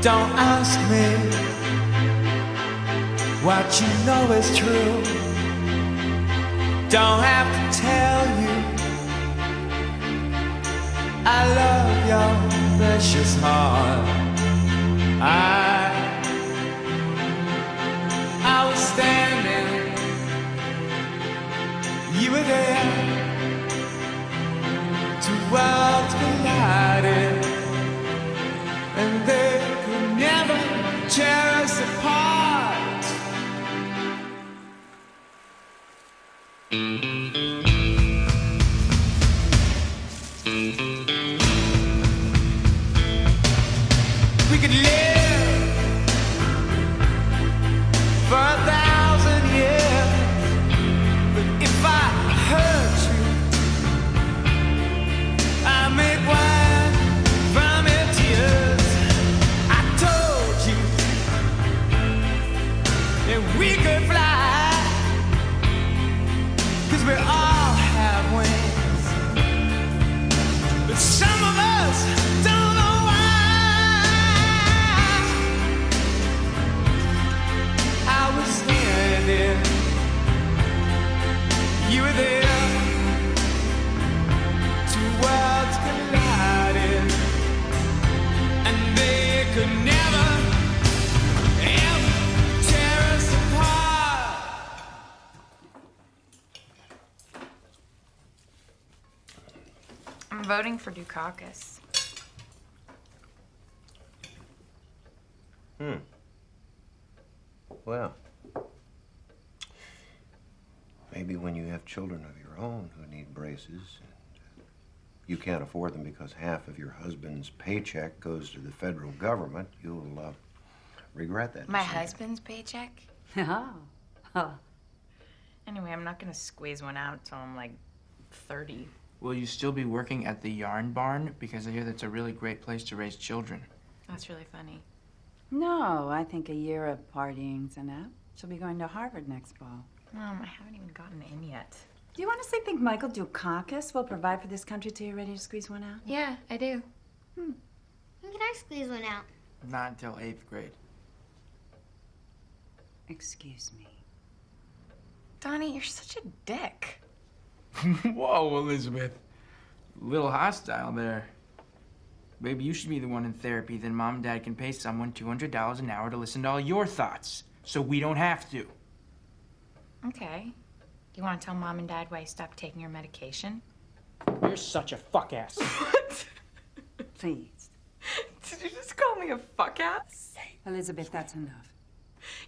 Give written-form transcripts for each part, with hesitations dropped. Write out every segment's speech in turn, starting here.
Don't ask me what you know is true. Don't have to tell you I love your precious heart. I was standing, you were there. Two worlds collided, and they could never tear us apart. We could live for 1,000 years, but if I hurt you, I make wine from your tears. I told you that we could fly, 'cause we all have wings, but some of us don't know why. I was standing, you were there. Two worlds collided, and they could never, ever tear us apart. I'm voting for Dukakis. Well, maybe when you have children of your own who need braces, and you can't afford them because half of your husband's paycheck goes to the federal government, you'll regret that My decision. husband's paycheck? Oh. Anyway, I'm not gonna squeeze one out till I'm like 30. Will you still be working at the yarn barn? Because I hear that's a really great place to raise children. That's really funny. No, I think a year of partying's enough. She'll be going to Harvard next fall. Mom, I haven't even gotten in yet. Do you honestly think Michael Dukakis will provide for this country till you're ready to squeeze one out? Yeah, I do. When can I squeeze one out? Not until 8th grade. Excuse me. Donnie, you're such a dick. Whoa, Elizabeth. A little hostile there. Maybe you should be the one in therapy, then Mom and Dad can pay someone $200 an hour to listen to all your thoughts, so we don't have to. Okay. You want to tell Mom and Dad why you stopped taking your medication? You're such a fuck-ass. What? Please. Did you just call me a fuck-ass? Elizabeth, that's enough.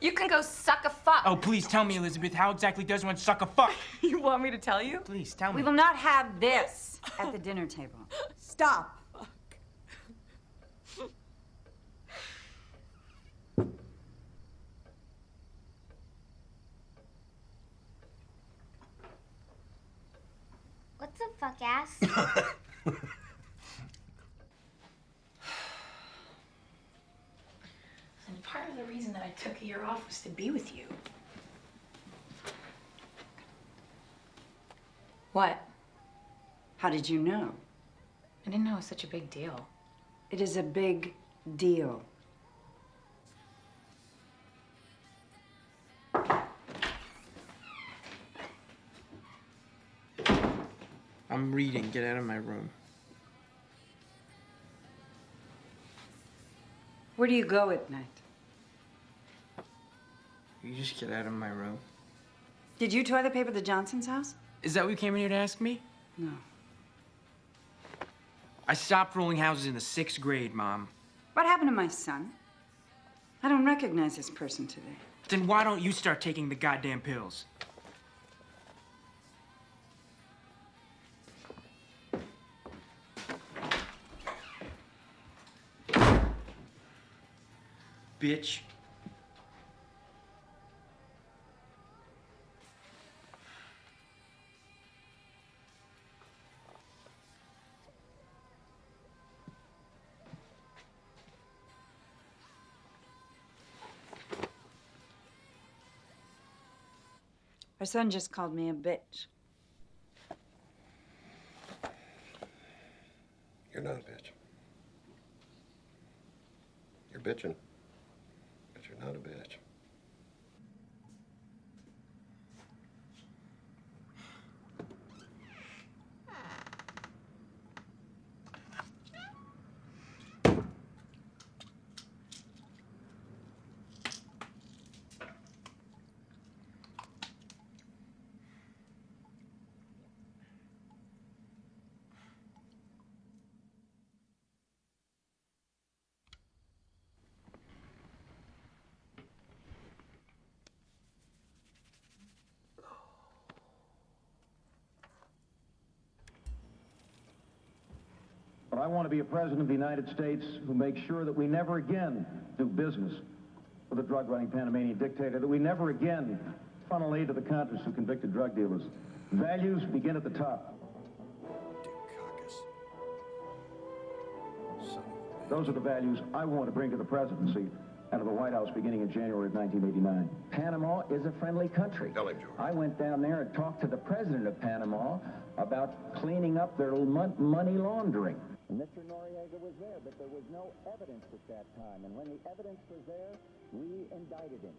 You can go suck a fuck. Oh, please tell me, Elizabeth, how exactly does one suck a fuck? You want me to tell you? Please, tell me. We will not have this at the dinner table. Stop. What's a fuck ass? And part of the reason that I took a year off was to be with you. What? How did you know? I didn't know it was such a big deal. It is a big deal. I'm reading. Get out of my room. Where do you go at night? You just get out of my room. Did you toilet paper the Johnson's house? Is that what you came in here to ask me? No. I stopped rolling houses in the 6th grade, Mom. What happened to my son? I don't recognize this person today. Then why don't you start taking the goddamn pills? Bitch. Our son just called me a bitch. You're not a bitch. you're bitching, but you're not a bitch. But I want to be a president of the United States who makes sure that we never again do business with a drug-running Panamanian dictator, that we never again funnel aid to the Contras who convicted drug dealers. Values begin at the top. Those are the values I want to bring to the presidency and to the White House beginning in January of 1989. Panama is a friendly country. Tell him, George. I went down there and talked to the president of Panama about cleaning up their money laundering. Mr. Noriega was there, but there was no evidence at that time. And when the evidence was there, we indicted him.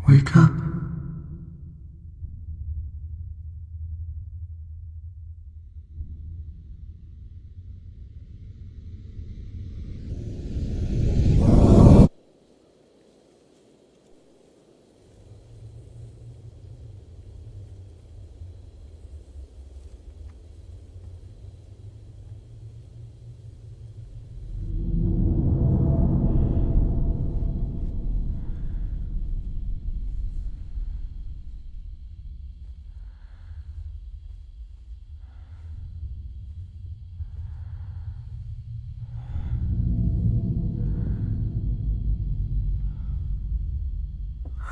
Wake up.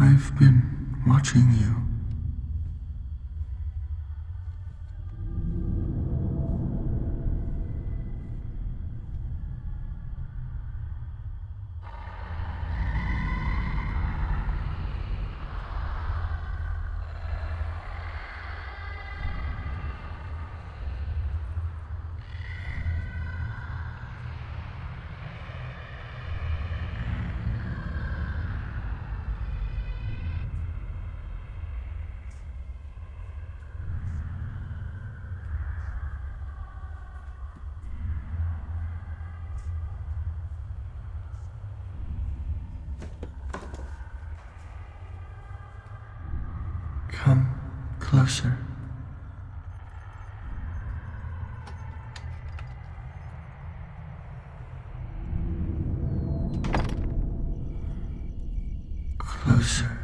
I've been watching you. Come closer. Closer.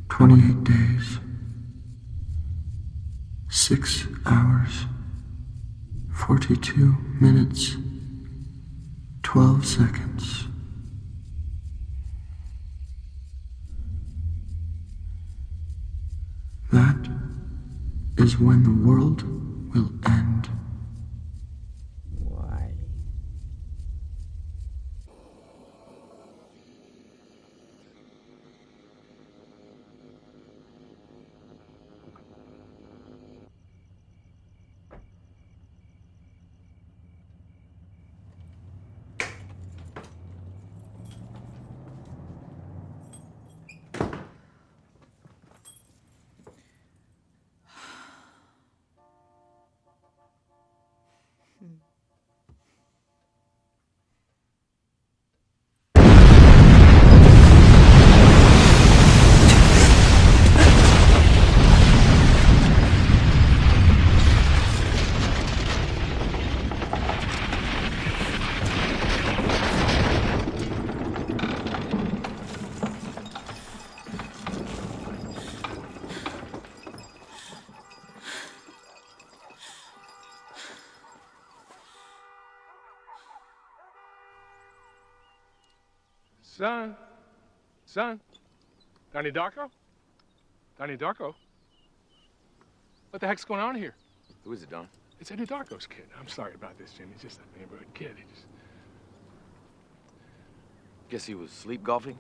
"28 days, 6 hours, 42 minutes, 12 seconds. That is when the world will end." Why? Son? Son? Donnie Darko? Donnie Darko? What the heck's going on here? Who is it, Don? It's Eddie Darko's kid. I'm sorry about this, Jim. He's just a neighborhood kid. He just... Guess he was sleep golfing?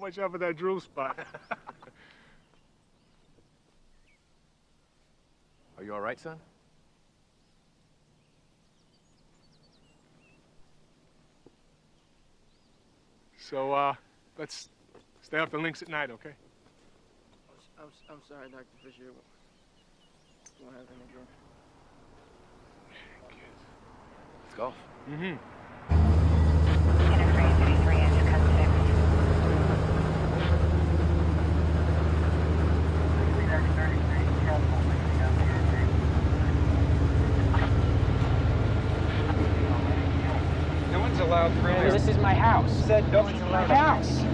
Watch out for that drool spot. Are you all right, son? So, let's stay off the links at night, okay? I'm sorry, Dr. Fisher. Won't happen again. Let's golf. Mm-hmm. No one's allowed through here. This is my house. Said no one's My allowed. house.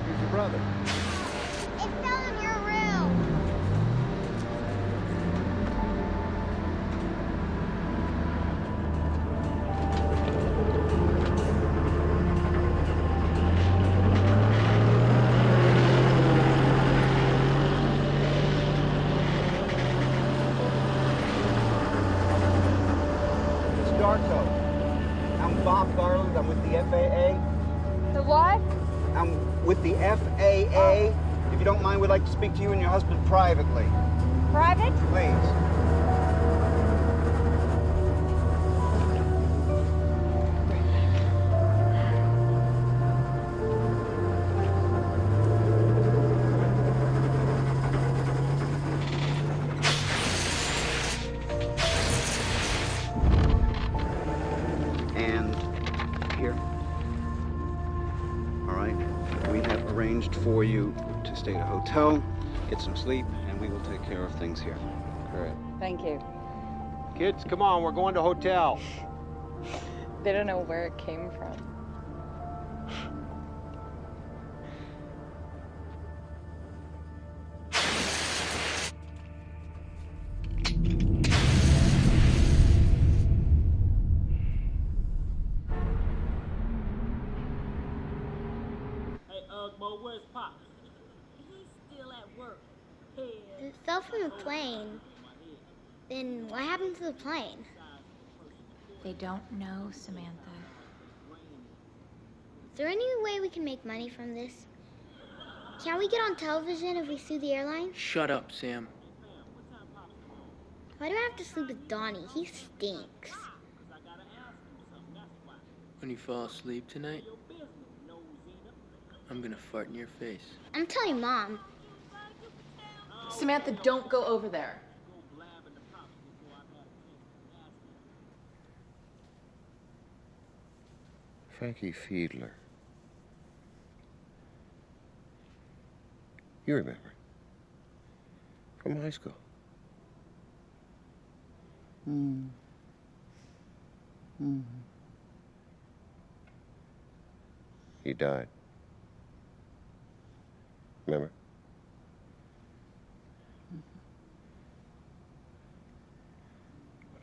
Here's your brother. It fell in your room. It's Darko. I'm Bob Garland. I'm with the FAA. The what? I'm with the FAA. If you don't mind, we'd like to speak to you and your husband privately. Private? Please. And here. All right. We have arranged for you to stay at a hotel, get some sleep, and we will take care of things here. Correct. Thank you. Kids, come on. We're going to hotel. They don't know where it came from. Hey, Ugbo, where's Pop? He's still at work. It fell from the plane. Then what happened to the plane? They don't know, Samantha. Is there any way we can make money from this? Can we get on television if we sue the airline? Shut up, Sam. Why do I have to sleep with Donnie? He stinks. When you fall asleep tonight, I'm gonna fart in your face. I'm telling Mom. Samantha, don't go over there. Frankie Fiedler. You remember? From high school. He died. Remember? On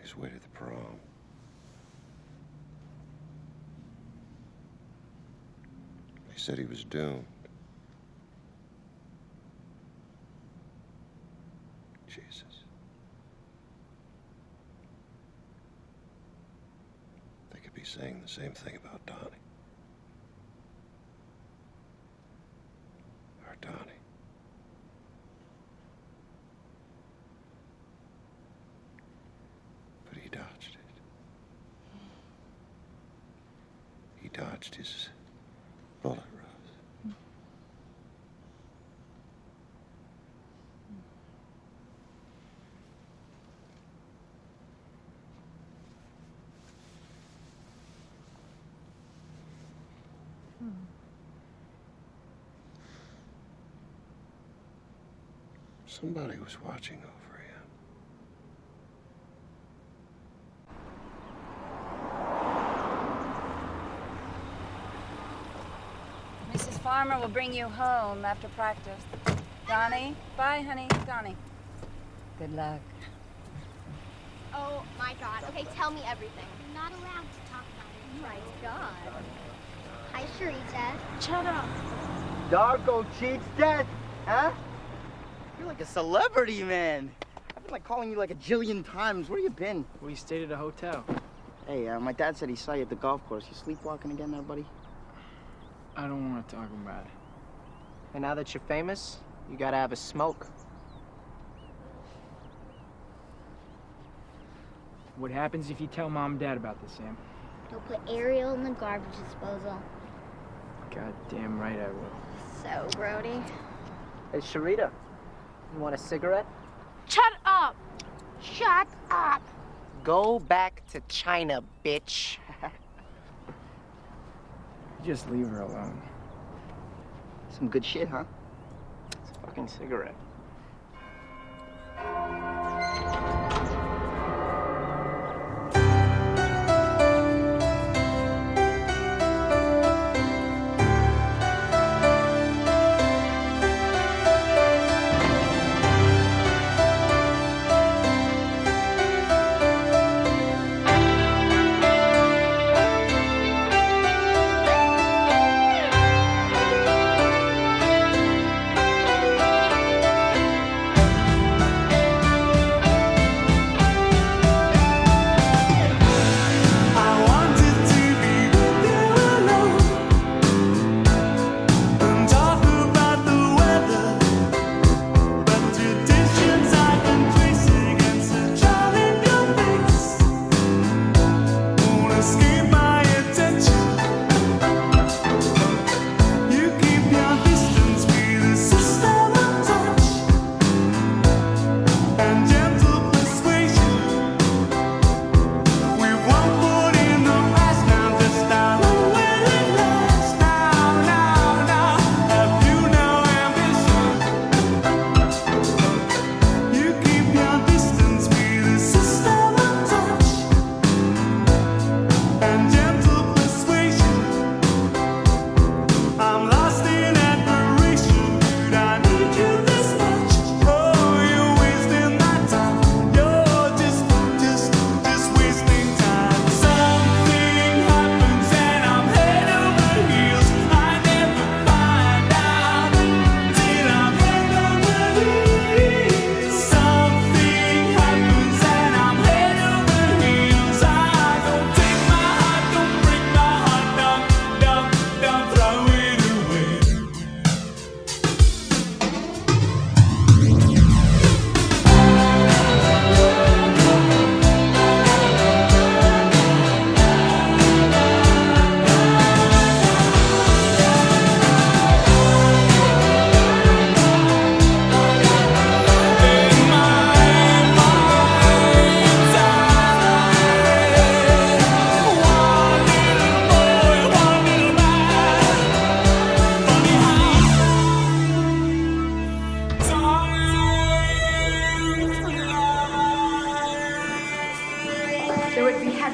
his way to the prom. They said he was doomed. Jesus. They could be saying the same thing about Donnie. Our Donnie. But he dodged it. He dodged his bullet, Rose. Somebody was watching over you. Mrs. Farmer will bring you home after practice. Donnie? Bye, honey. Donnie. Good luck. Oh my God. Okay, tell me everything. I'm not allowed to talk about it. My God. Hi, Sharita. Shut up. Darko cheats death, huh? You're like a celebrity, man. I've been like calling you like a jillion times. Where you been? We stayed at a hotel. Hey, my dad said he saw you at the golf course. You sleepwalking again there, buddy? I don't want to talk about it. And now that you're famous, you gotta have a smoke. What happens if you tell Mom and Dad about this, Sam? They'll put Ariel in the garbage disposal. God damn right I will. So, Brody. Hey, Sharita, you want a cigarette? Shut up! Shut up! Go back to China, bitch. Just leave her alone. Some good shit, huh? It's a fucking cigarette.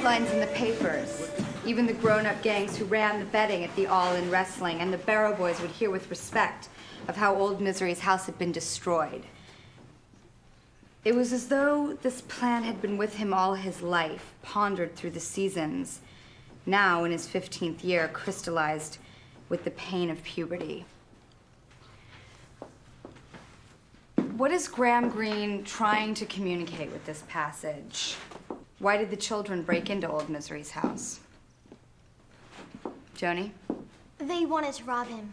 headlines in the papers. Even the grown-up gangs who ran the betting at the All-In Wrestling and the Barrow Boys would hear with respect of how Old Misery's house had been destroyed. It was as though this plan had been with him all his life, pondered through the seasons, now in his 15th year, crystallized with the pain of puberty. What is Graham Greene trying to communicate with this passage? Why did the children break into Old Misery's house? Joni? They wanted to rob him.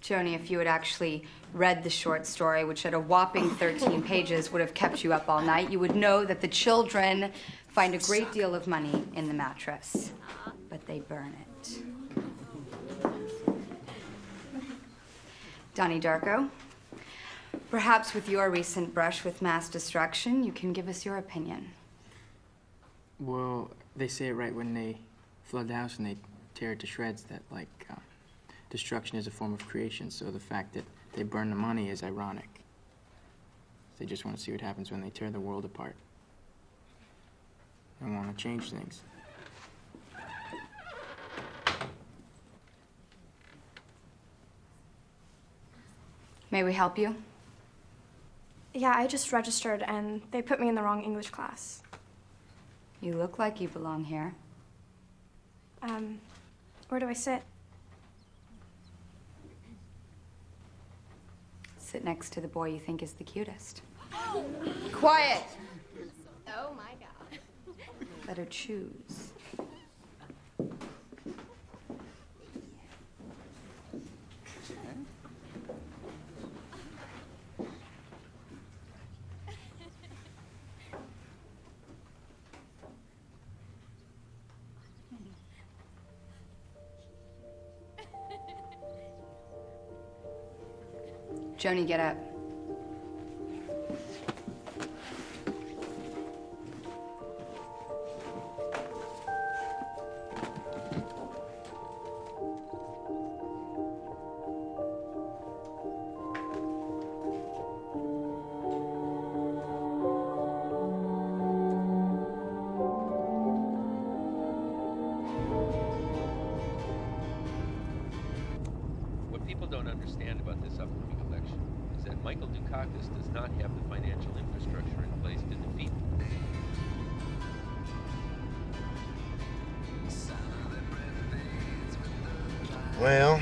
Joni, if you had actually read the short story, which at a whopping 13 pages would have kept you up all night, you would know that the children find a great deal of money in the mattress, but they burn it. Donnie Darko, perhaps with your recent brush with mass destruction, you can give us your opinion. Well, they say it right when they flood the house and they tear it to shreds that, like, destruction is a form of creation, so the fact that they burn the money is ironic. They just want to see what happens when they tear the world apart. They want to change things. May we help you? Yeah, I just registered and they put me in the wrong English class. You look like you belong here. Where do I sit? Sit next to the boy you think is the cutest. Quiet! Oh my god. Let her choose. Joni, get up. What people don't understand about this upcoming election is that Michael Dukakis does not have the financial infrastructure in place to defeat him. Well,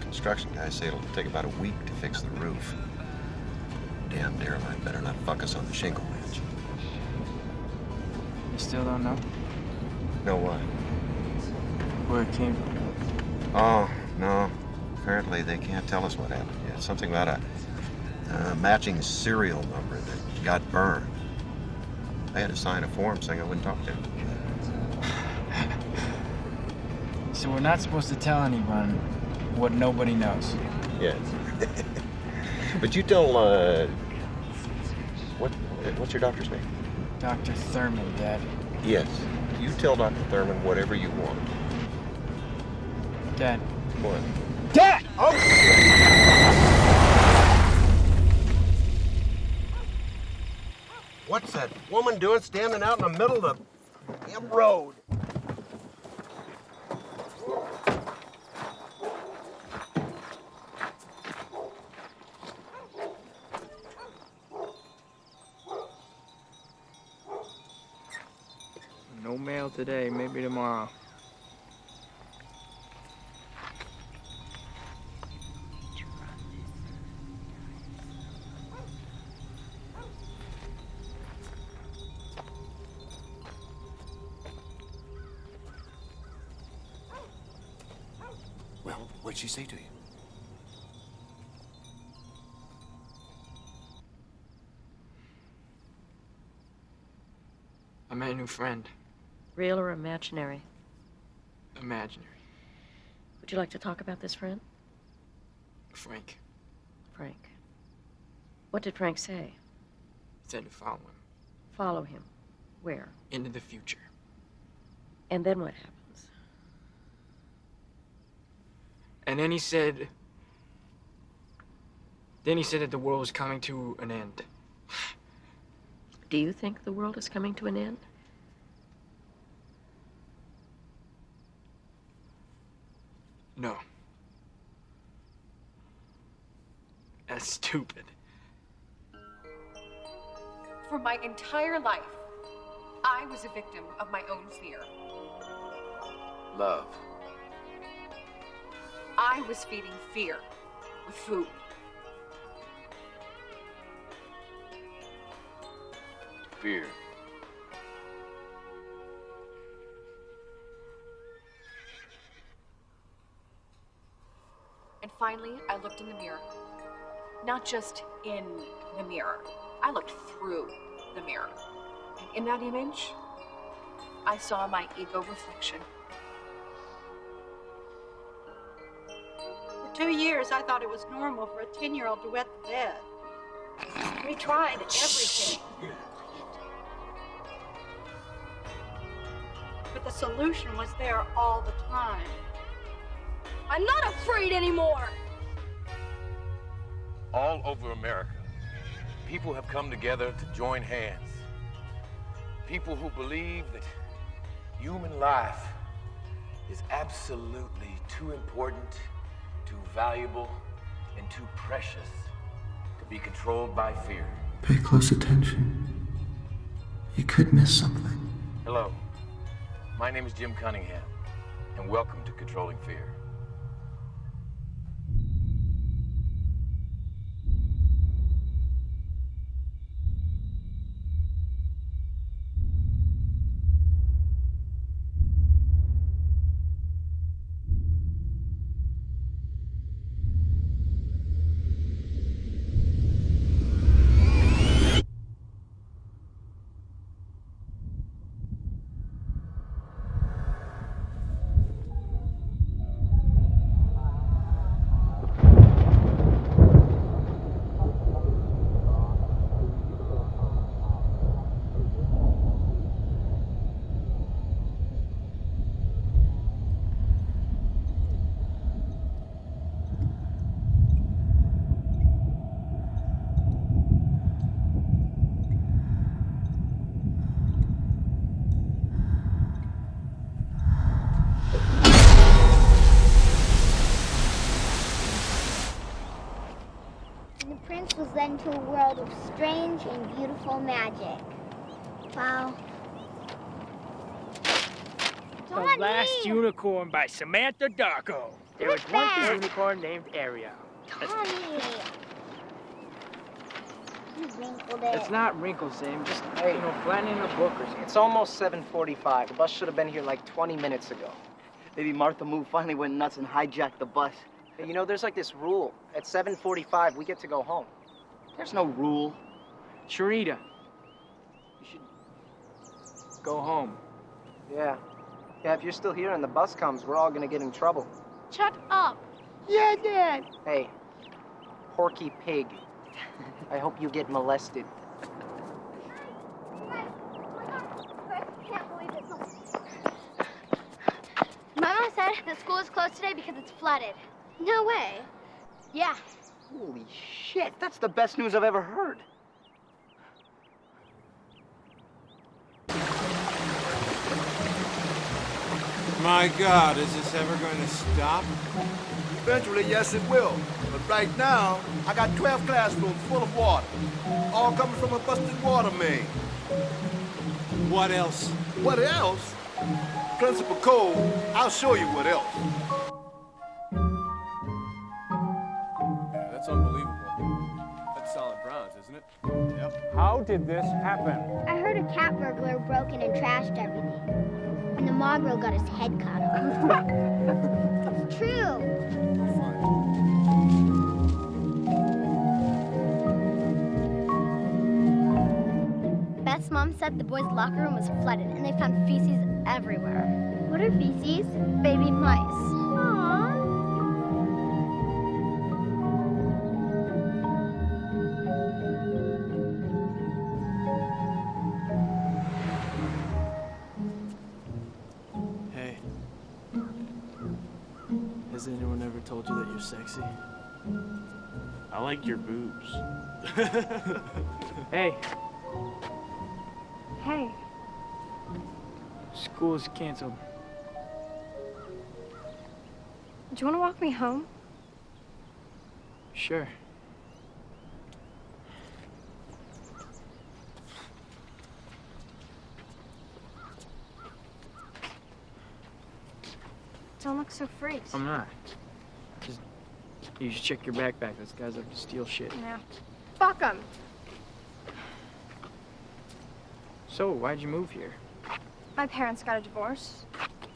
construction guys say it'll take about a week to fix the roof. Damn Dearline better not fuck us on the shingle match. You still don't know Know what? where it came from? Oh, no. Apparently they can't tell us what happened yet. Something about a matching serial number that got burned. I had to sign a form saying I wouldn't talk to him. So we're not supposed to tell anyone what nobody knows. Yes. But you tell, what's your doctor's name? Dr. Thurman, Dad. Yes. You tell Dr. Thurman whatever you want. Dad. What? Dad! Oh! What's that woman doing standing out in the middle of the damn road? No mail today, maybe tomorrow. Well, what'd she say to you? I met a new friend. Real or imaginary? Imaginary. Would you like to talk about this friend? Frank. Frank. What did Frank say? Said to follow him. Follow him. Where? Into the future. And then what happens? And then he said that the world was coming to an end. Do you think the world is coming to an end? No. That's stupid. For my entire life, I was a victim of my own fear. Love. I was feeding fear with food. Fear. And finally, I looked in the mirror. Not just in the mirror. I looked through the mirror. And in that image, I saw my ego reflection. For 2 years, I thought it was normal for a 10-year-old to wet the bed. We tried everything. But the solution was there all the time. I'm not afraid anymore. All over America, people have come together to join hands. People who believe that human life is absolutely too important, too valuable, and too precious to be controlled by fear. Pay close attention. You could miss something. Hello, my name is Jim Cunningham, and welcome to Controlling Fear. The prince was led into a world of strange and beautiful magic. Wow. The Donnie! Last Unicorn by Samantha Darko. There was once a unicorn named Ariel. Donnie! You wrinkled it. It's not wrinkles, Sam. Just, flattening a book or something. It's almost 7:45. The bus should have been here like 20 minutes ago. Maybe Martha Moo finally went nuts and hijacked the bus. You know, there's like this rule. At 7:45, we get to go home. There's no rule. Sharita. You should go home. Yeah. Yeah, if you're still here and the bus comes, we're all gonna get in trouble. Shut up. Yeah, Dad. Hey, Porky Pig. I hope you get molested. Can't believe it. My mom said the school is closed today because it's flooded. No way. Yeah. Holy shit, that's the best news I've ever heard. My God, is this ever going to stop? Eventually, yes, it will. But right now, I got 12 classrooms full of water, all coming from a busted water main. What else? What else? Principal Cole, I'll show you what else. Yeah, that's unbelievable. That's solid bronze, isn't it? Yep. How did this happen? I heard a cat burglar broke in and trashed everything. And the mongrel got his head cut off. It's true. Beth's mom said the boys' locker room was flooded and they found feces everywhere. What are feces? Baby mice. Aww. Hey. Has anyone ever told you that you're sexy? I like your boobs. Hey, Hey, school is canceled. do you want to walk me home? Sure. Don't look so freaked. I'm not. Just, you should check your backpack. Those guys up to steal shit. Yeah. Fuck 'em. So, why'd you move here? My parents got a divorce.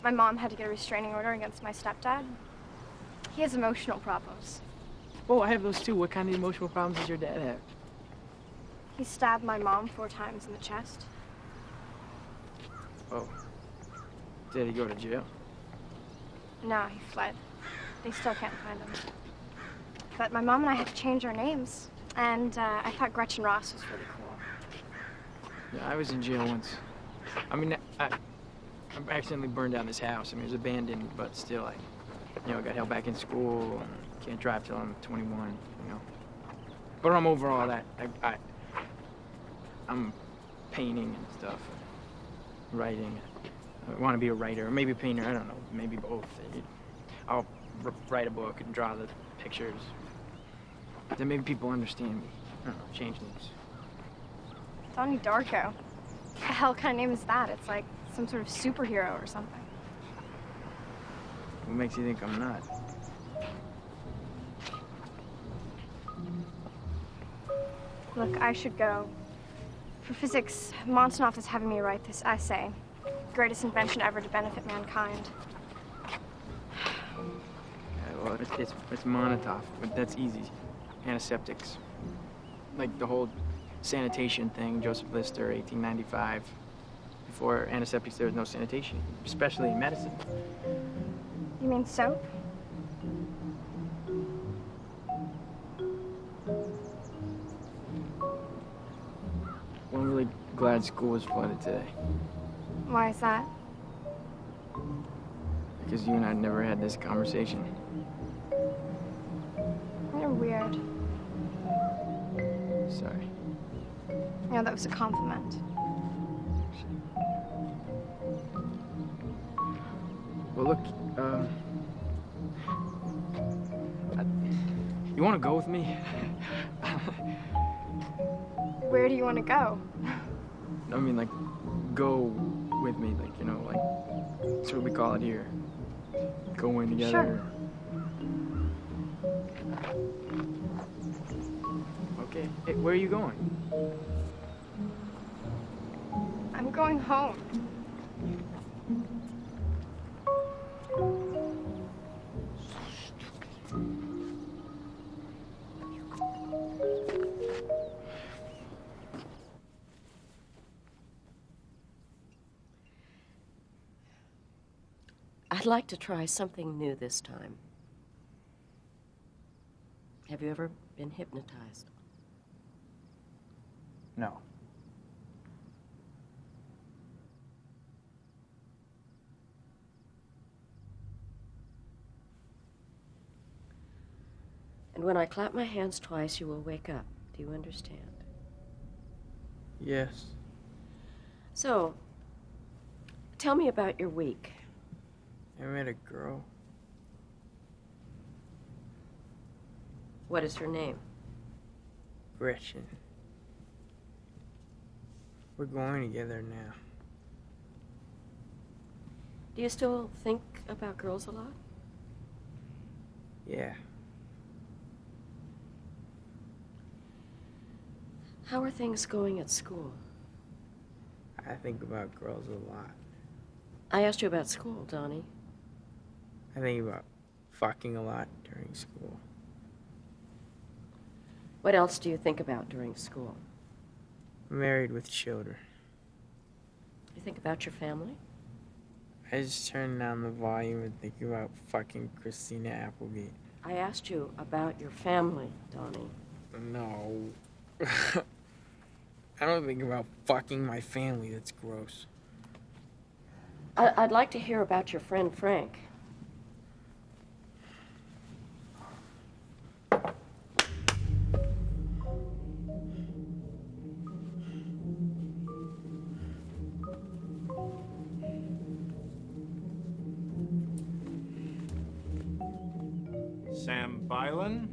My mom had to get a restraining order against my stepdad. He has emotional problems. Oh, I have those too. What kind of emotional problems does your dad have? He stabbed my mom 4 times in the chest. Oh. Did he go to jail? No, he fled. They still can't find him. But my mom and I had to change our names. And I thought Gretchen Ross was really cool. Yeah, I was in jail once. I mean, I accidentally burned down this house. I mean, it was abandoned, but still, I got held back in school, and can't drive till I'm 21, But I'm over all that. I'm painting and stuff, writing. I want to be a writer, or maybe a painter, I don't know, maybe both. I'll write a book and draw the pictures. Then maybe people understand me. I don't know, change things. Donnie Darko. What the hell kind of name is that? It's like some sort of superhero or something. What makes you think I'm not? Look, I should go. For physics, Monsonoff is having me write this essay. Greatest invention ever to benefit mankind. Well, it's Monotov, but that's easy. Antiseptics. Like the whole sanitation thing, Joseph Lister, 1895. Before antiseptics, there was no sanitation, especially in medicine. You mean soap? Well, I'm really glad school was flooded today. Why is that? Because you and I never had this conversation. You're weird. Sorry. Yeah, that was a compliment. Well, look, you want to go with me? Where do you want to go? I mean, like, go with me, like, that's what we call it here. Going together. Sure. Okay. Hey, where are you going? I'm going home. I'd like to try something new this time. Have you ever been hypnotized? No. And when I clap my hands twice, you will wake up. Do you understand? Yes. So, tell me about your week. I met a girl. What is her name? Gretchen. We're going together now. Do you still think about girls a lot? Yeah. How are things going at school? I think about girls a lot. I asked you about school, Donnie. I think about fucking a lot during school. What else do you think about during school? Married with children. You think about your family? I just turn down the volume and think about fucking Christina Applegate. I asked you about your family, Donnie. No. I don't think about fucking my family. That's gross. I'd like to hear about your friend Frank. Sam Bylan.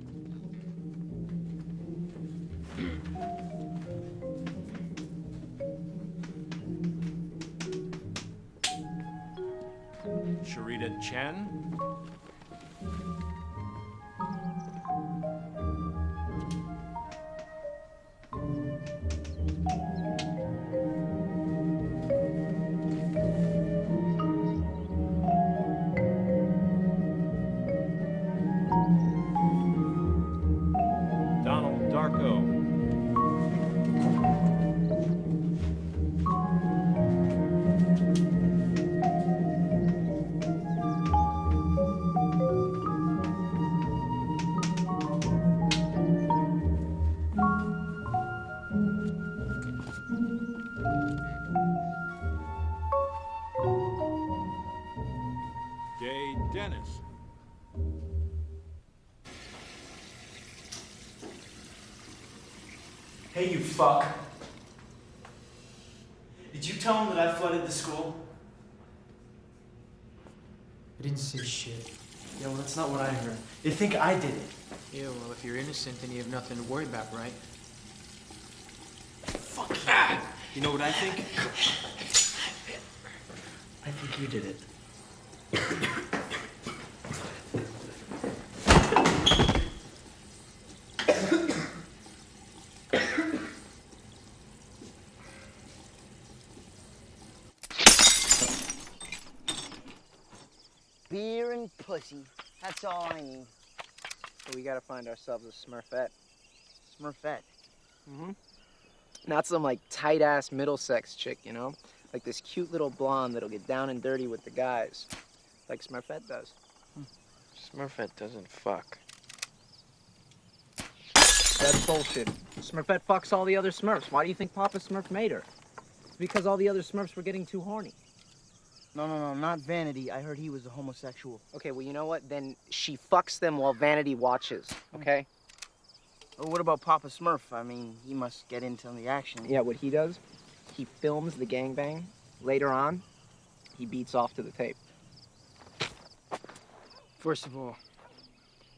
Sharita Chen. Donald Darko. Day Dennis. Hey, you fuck. Did you tell him that I flooded the school? I didn't say shit. Yeah, well, that's not what I heard. They think I did it. Yeah, well, if you're innocent, then you have nothing to worry about, right? Fuck you. You know what I think? I think you did it. Beer and pussy. That's all I need. So we gotta find ourselves a Smurfette. Smurfette. Mm-hmm. Not some, like, tight-ass Middlesex chick, you know? Like this cute little blonde that'll get down and dirty with the guys. Like Smurfette does. Smurfette doesn't fuck. That's bullshit. Smurfette fucks all the other Smurfs. Why do you think Papa Smurf made her? It's because all the other Smurfs were getting too horny. No, not Vanity. I heard he was a homosexual. Okay, well, you know what? Then she fucks them while Vanity watches, okay? Well, what about Papa Smurf? I mean, he must get into the action. Yeah, what he does, he films the gangbang. Later on, he beats off to the tape. First of all,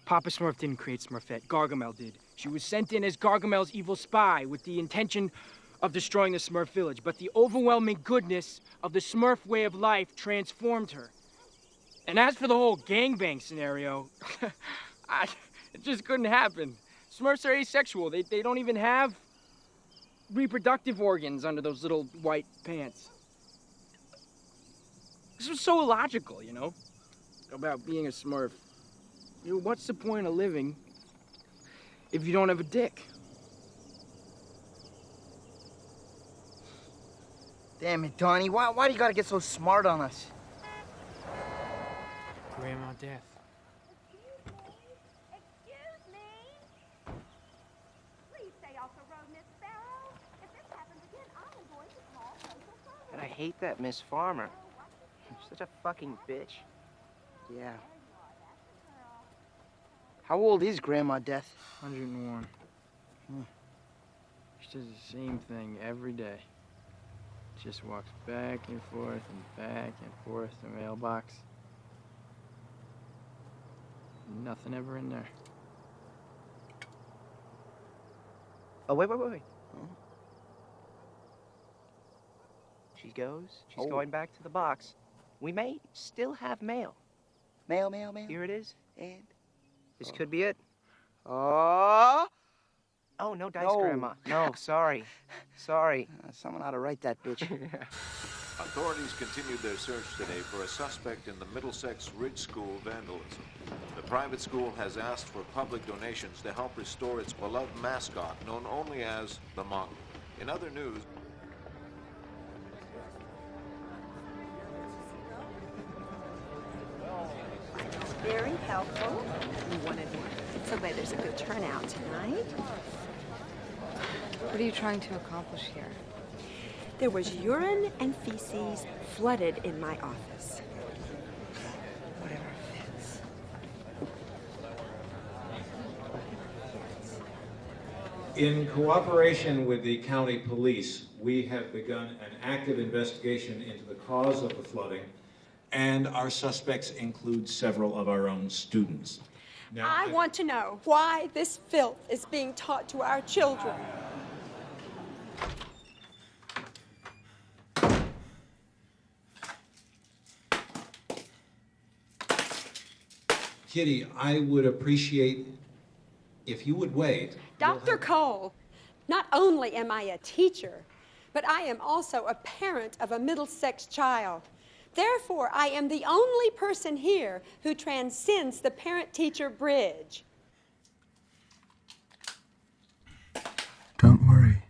Papa Smurf didn't create Smurfette. Gargamel did. She was sent in as Gargamel's evil spy with the intention of destroying the Smurf village. But the overwhelming goodness of the Smurf way of life transformed her. And as for the whole gangbang scenario, it just couldn't happen. Smurfs are asexual. They don't even have reproductive organs under those little white pants. This was so illogical, you know, about being a Smurf. You know, what's the point of living if you don't have a dick? Damn it, Donnie. Why do you gotta get so smart on us? Grandma Death. And I hate that Miss Farmer. She's such a fucking bitch. Yeah. How old is Grandma Death? 101. She does the same thing every day. Just walks back and forth the mailbox. Nothing ever in there. Oh, wait. Oh. She goes. She's going back to the box. We may still have mail. Mail. Here it is. And? This could be it. Oh! Oh, no dice, No. Grandma. No, sorry. Someone ought to write that bitch. Authorities continued their search today for a suspect in the Middlesex Ridge School vandalism. The private school has asked for public donations to help restore its beloved mascot, known only as the Monk. In other news... Very helpful. You wanted more. So glad there's a good turnout tonight. What are you trying to accomplish here? There was urine and feces flooded in my office. Whatever fits. In cooperation with the county police, we have begun an active investigation into the cause of the flooding, and our suspects include several of our own students. Now, I want to know why this filth is being taught to our children. Kitty, I would appreciate if you would wait. Dr. Cole, not only am I a teacher, but I am also a parent of a Middlesex child. Therefore, I am the only person here who transcends the parent-teacher bridge. Don't worry.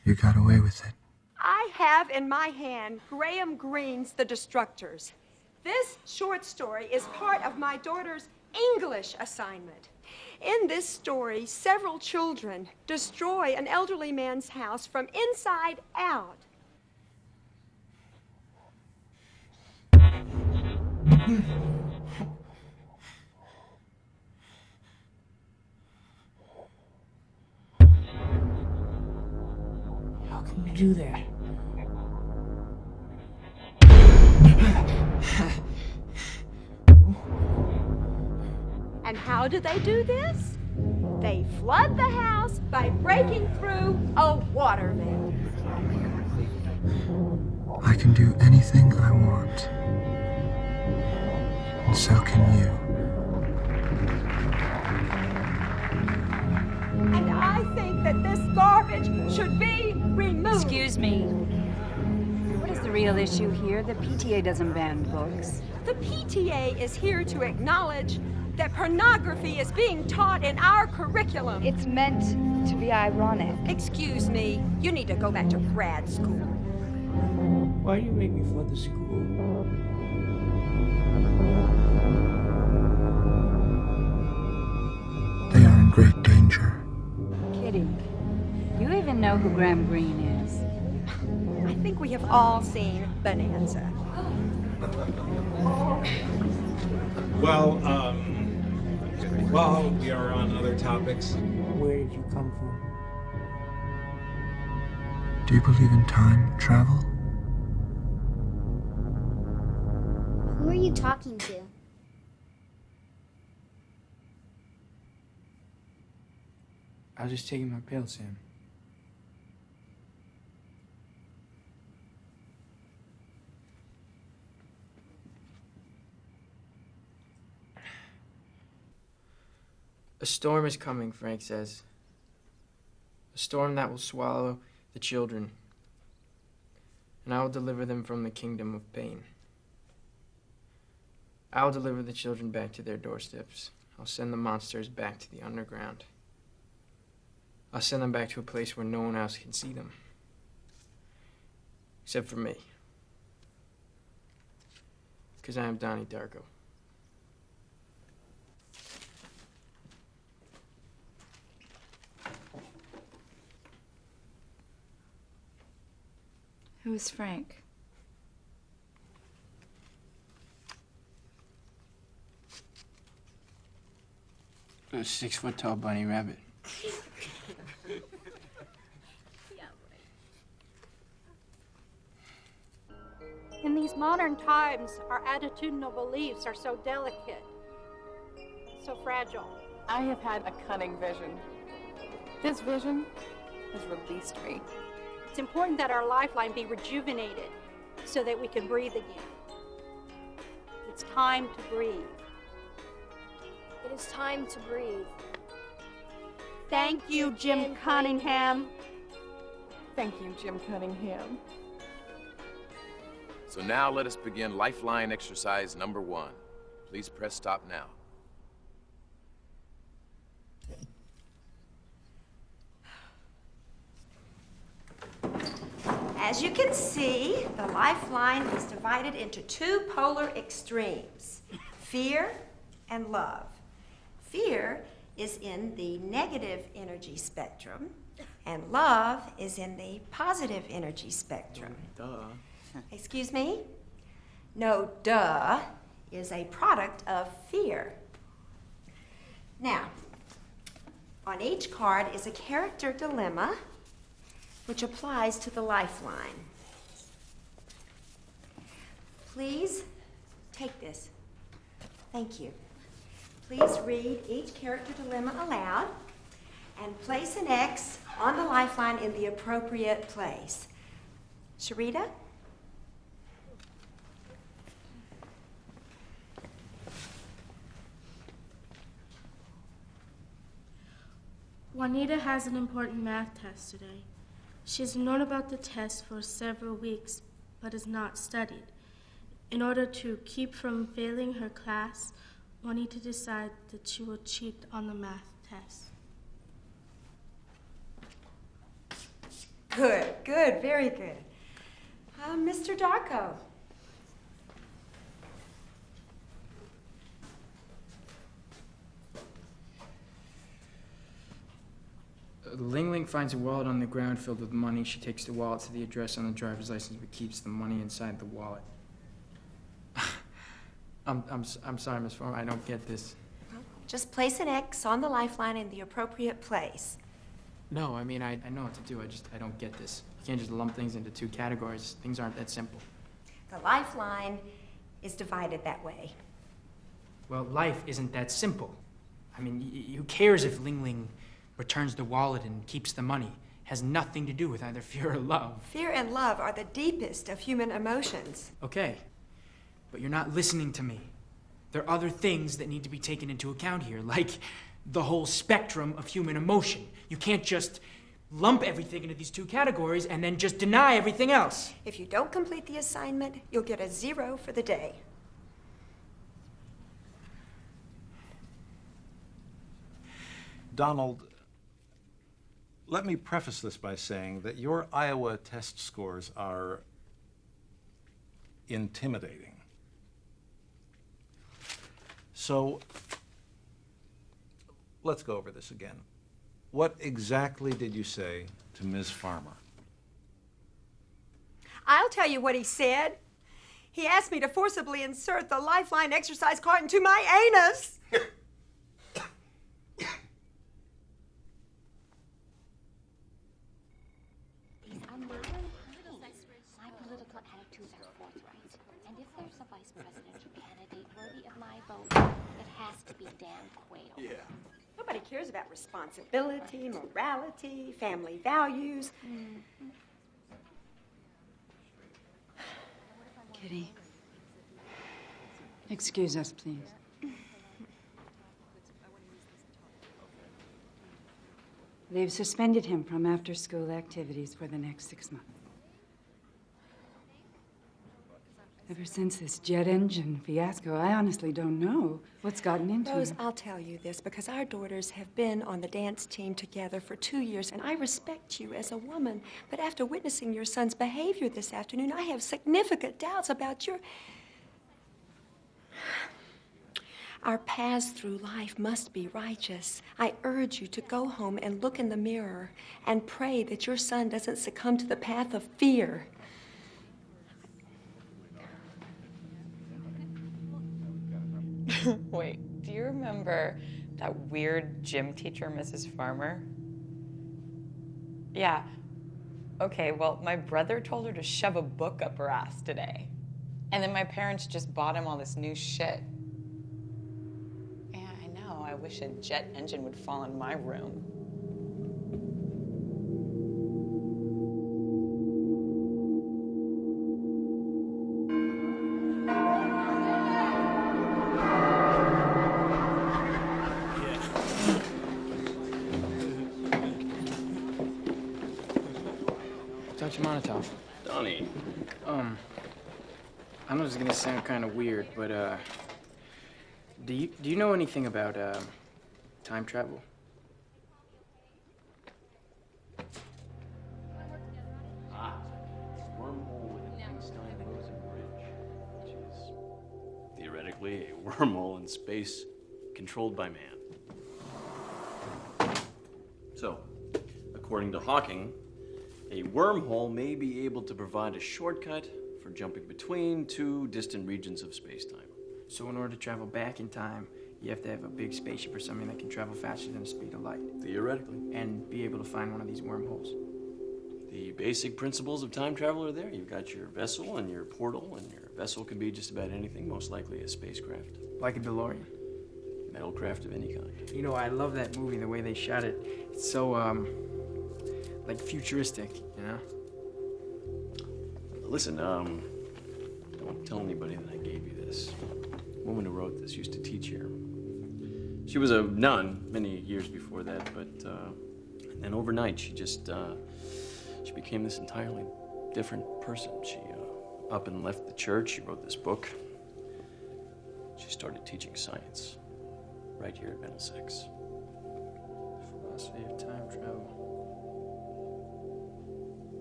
You got away with it. I have in my hand Graham Greene's The Destructors. This short story is part of my daughter's English assignment. In this story, several children destroy an elderly man's house from inside out. do that? And how do they do this? They flood the house by breaking through a water main. I can do anything I want. And so can you. And I think that this garbage should be removed. Excuse me. What is the real issue here? The PTA doesn't ban books. The PTA is here to acknowledge that pornography is being taught in our curriculum. It's meant to be ironic. Excuse me, you need to go back to grad school. Why do you make me flood the school? They are in great danger. Kitty, do you even know who Graham Greene is? I think we have all seen Bonanza. Well, while we are on other topics, Where did you come from? Do you believe in time travel? Who are you talking to? I was just taking my pill, Sam. A storm is coming, Frank says. A storm that will swallow the children, and I will deliver them from the kingdom of pain. I will deliver the children back to their doorsteps. I'll send the monsters back to the underground. I'll send them back to a place where no one else can see them. Except for me. Because I am Donnie Darko. Who is Frank? A 6-foot-tall bunny rabbit. In these modern times, our attitudinal beliefs are so delicate, so fragile. I have had a cunning vision. This vision has released me. It's important that our lifeline be rejuvenated so that we can breathe again. It's time to breathe. It is time to breathe. Thank you, Jim Cunningham. Thank you, Jim Cunningham. So now let us begin Lifeline exercise number 1. Please press stop now. As you can see, the lifeline is divided into two polar extremes, fear and love. Fear is in the negative energy spectrum, and love is in the positive energy spectrum. Duh. Excuse me? No, duh is a product of fear. Now, on each card is a character dilemma which applies to the lifeline. Please take this. Thank you. Please read each character dilemma aloud and place an X on the lifeline in the appropriate place. Sharita? Juanita has an important math test today. She has known about the test for several weeks, but has not studied. In order to keep from failing her class, Juanita decided that she will cheat on the math test. Good, good, very good. Mr. Darko. Ling Ling finds a wallet on the ground filled with money. She takes the wallet to the address on the driver's license but keeps the money inside the wallet. I'm sorry, Miss Farmer, I don't get this. Just place an X on the lifeline in the appropriate place. No, I mean, I know what to do. I don't get this. You can't just lump things into two categories. Things aren't that simple. The lifeline is divided that way. Well, life isn't that simple. I mean, who cares if Ling Ling returns the wallet and keeps the money? Has nothing to do with either fear or love. Fear and love are the deepest of human emotions. Okay, but you're not listening to me. There are other things that need to be taken into account here, like the whole spectrum of human emotion. You can't just lump everything into these two categories and then just deny everything else. If you don't complete the assignment, you'll get a 0 for the day. Donald, let me preface this by saying that your Iowa test scores are intimidating. So, let's go over this again. What exactly did you say to Ms. Farmer? I'll tell you what he said. He asked me to forcibly insert the lifeline exercise card into my anus. My political attitudes are forthright, and if there's a vice presidential candidate worthy of my vote, it has to be Dan Quayle. Yeah. Nobody cares about responsibility, morality, family values. Kitty. Excuse us, please. They've suspended him from after-school activities for the next 6 months. Ever since this jet engine fiasco, I honestly don't know what's gotten into Rose, him. I'll tell you this because our daughters have been on the dance team together for 2 years, and I respect you as a woman. But after witnessing your son's behavior this afternoon, I have significant doubts about your... Our paths through life must be righteous. I urge you to go home and look in the mirror and pray that your son doesn't succumb to the path of fear. Wait, do you remember that weird gym teacher, Mrs. Farmer? Yeah. Okay, well, my brother told her to shove a book up her ass today. And then my parents just bought him all this new shit. Yeah, I know. I wish a jet engine would fall in my room. Dr. Monotov. Donnie. I know this is gonna sound kind of weird, but do you know anything about time travel? Wormhole within Einstein-Rosen Bridge, which is theoretically a wormhole in space controlled by man. So, according to Hawking, a wormhole may be able to provide a shortcut for jumping between two distant regions of space-time. So in order to travel back in time, you have to have a big spaceship or something that can travel faster than the speed of light. Theoretically. And be able to find one of these wormholes. The basic principles of time travel are there. You've got your vessel and your portal, and your vessel can be just about anything, most likely a spacecraft. Like a DeLorean. Metal craft of any kind. You know, I love that movie, the way they shot it. It's so, like futuristic, you know? Listen, don't tell anybody that I gave you this. The woman who wrote this used to teach here. She was a nun many years before that, but and then overnight she just she became this entirely different person. She up and left the church. She wrote this book. She started teaching science right here at Middlesex. Philosophy of time travel.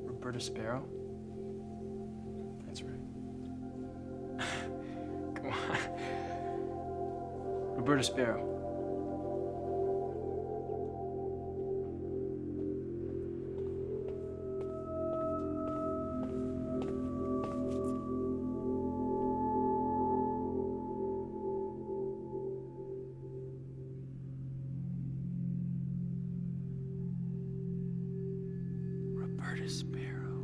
Roberta Sparrow? That's right. Come on. Roberta Sparrow. Roberta Sparrow.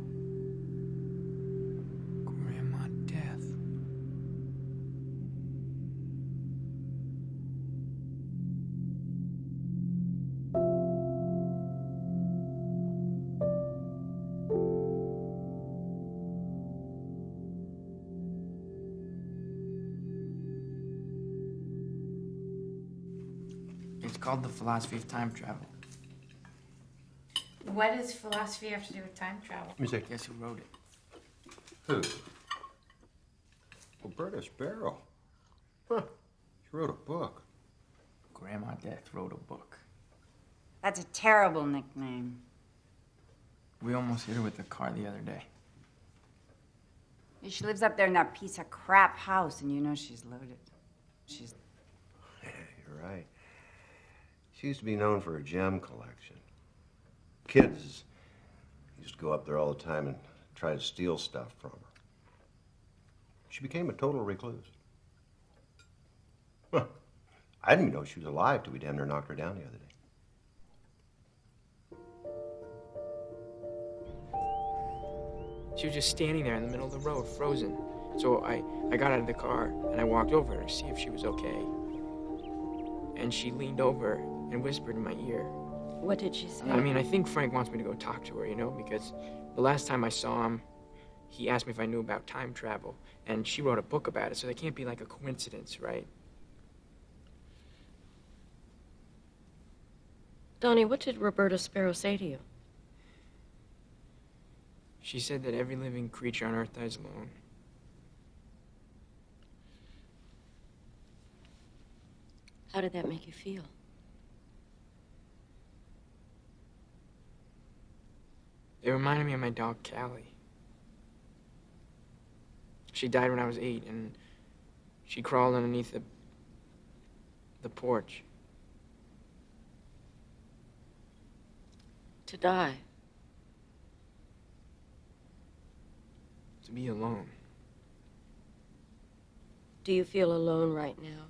It's called The Philosophy of Time Travel. What does philosophy have to do with time travel? Let me see. Guess who wrote it? Who? Roberta Sparrow. Huh. She wrote a book. Grandma Death wrote a book. That's a terrible nickname. We almost hit her with the car the other day. She lives up there in that piece of crap house, and you know she's loaded. She's... You're right. She used to be known for her gem collection. Kids used to go up there all the time and try to steal stuff from her. She became a total recluse. Huh. I didn't even know she was alive till we damn near knocked her down the other day. She was just standing there in the middle of the road, frozen. So I got out of the car and I walked over to see if she was okay. And she leaned over and whispered in my ear. What did she say? I mean, I think Frank wants me to go talk to her, you know, because the last time I saw him, he asked me if I knew about time travel, and she wrote a book about it, so that can't be like a coincidence, right? Donnie, what did Roberta Sparrow say to you? She said that every living creature on Earth dies alone. How did that make you feel? It reminded me of my dog, Callie. She died when I was 8, and she crawled underneath the porch. To die. To be alone. Do you feel alone right now?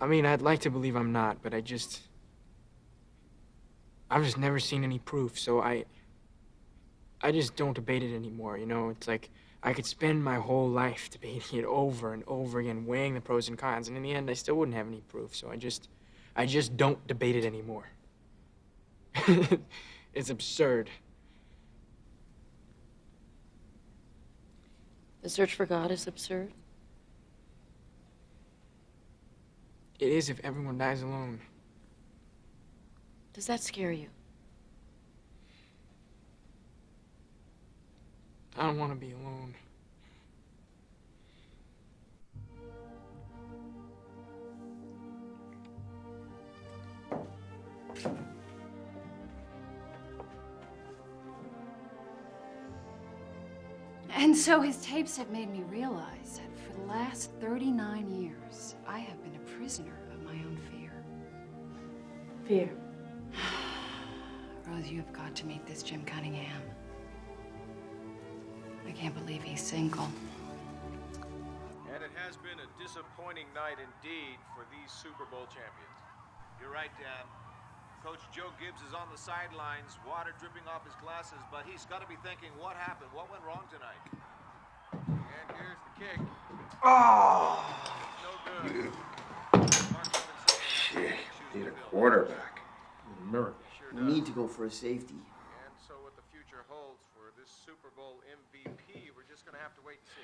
I mean, I'd like to believe I'm not, but I've just never seen any proof, so I just don't debate it anymore, you know? It's like I could spend my whole life debating it over and over again, weighing the pros and cons, and in the end, I still wouldn't have any proof, so I just don't debate it anymore. It's absurd. The search for God is absurd? It is if everyone dies alone. Does that scare you? I don't want to be alone. And so his tapes have made me realize that for the last 39 years, I have been a prisoner of my own fear. Fear? Rose, you have got to meet this Jim Cunningham. I can't believe he's single. And it has been a disappointing night indeed for these Super Bowl champions. You're right, Dan. Coach Joe Gibbs is on the sidelines, water dripping off his glasses, but he's got to be thinking, what happened? What went wrong tonight? And here's the kick. Oh! No good. Shit, need a quarterback. Miracle. We need to go for a safety. And so what the future holds for this Super Bowl MVP, we're just going to have to wait and see.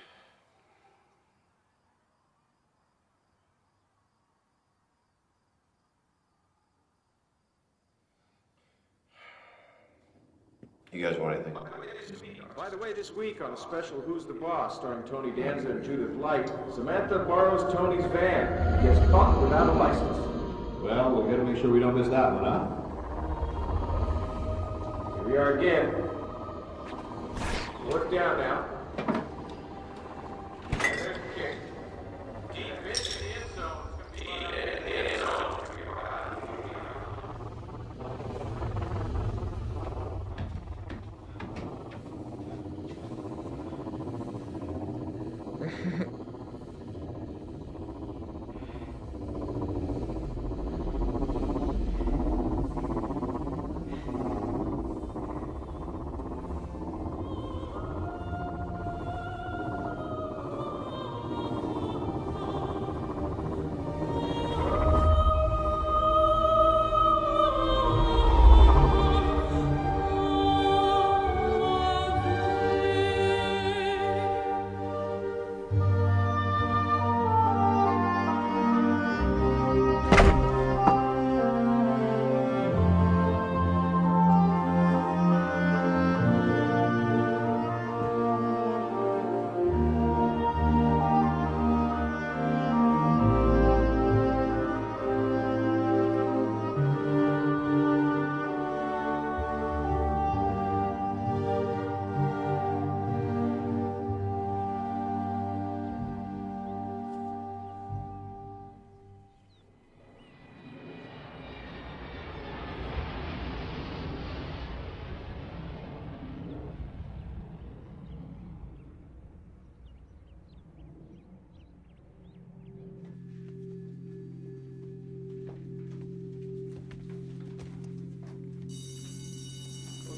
You guys want anything? By the way, this week on a special Who's the Boss, starring Tony Danza and Judith Light, Samantha borrows Tony's van and gets caught without a license. Well, we gotta make sure we don't miss that one, huh? Here we are again. Work down now. And there's the kick. Deep into the end zone.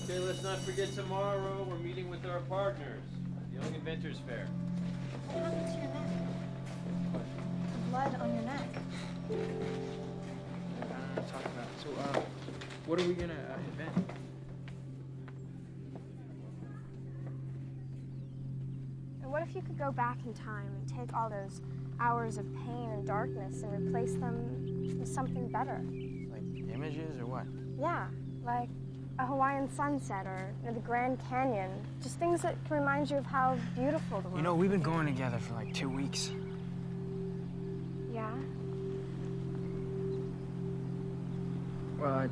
Okay, let's not forget tomorrow we're meeting with our partners at the Young Inventors Fair. What happened to your neck? The blood on your neck. Talk about it. So, what are we gonna invent? And what if you could go back in time and take all those hours of pain and darkness and replace them with something better? Like images or what? Yeah, like a Hawaiian sunset or the Grand Canyon. Just things that can remind you of how beautiful the world You know, we've been can be. going together for like 2 weeks. Yeah? Well,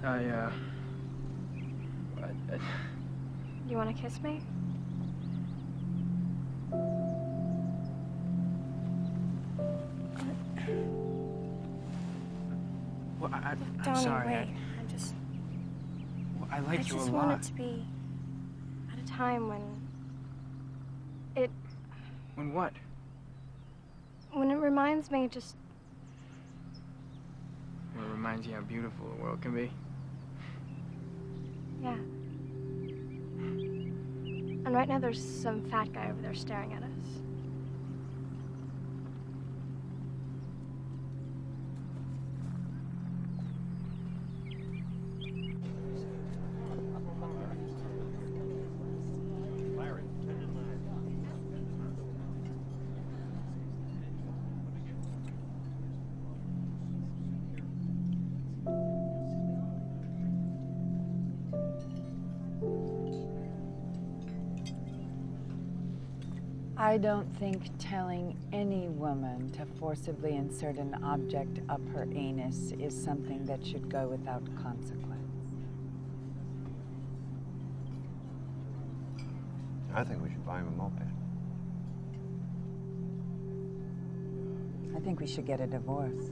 You want to kiss me? Well, I'm Donnie, sorry. wait. I like you a just lot. want it to be at a time when it When what? reminds me just Well, it reminds you how beautiful the world can be. yeah. And right now there's some fat guy over there staring at us. I don't think telling any woman to forcibly insert an object up her anus is something that should go without consequence. I think we should buy him a moped. I think we should get a divorce.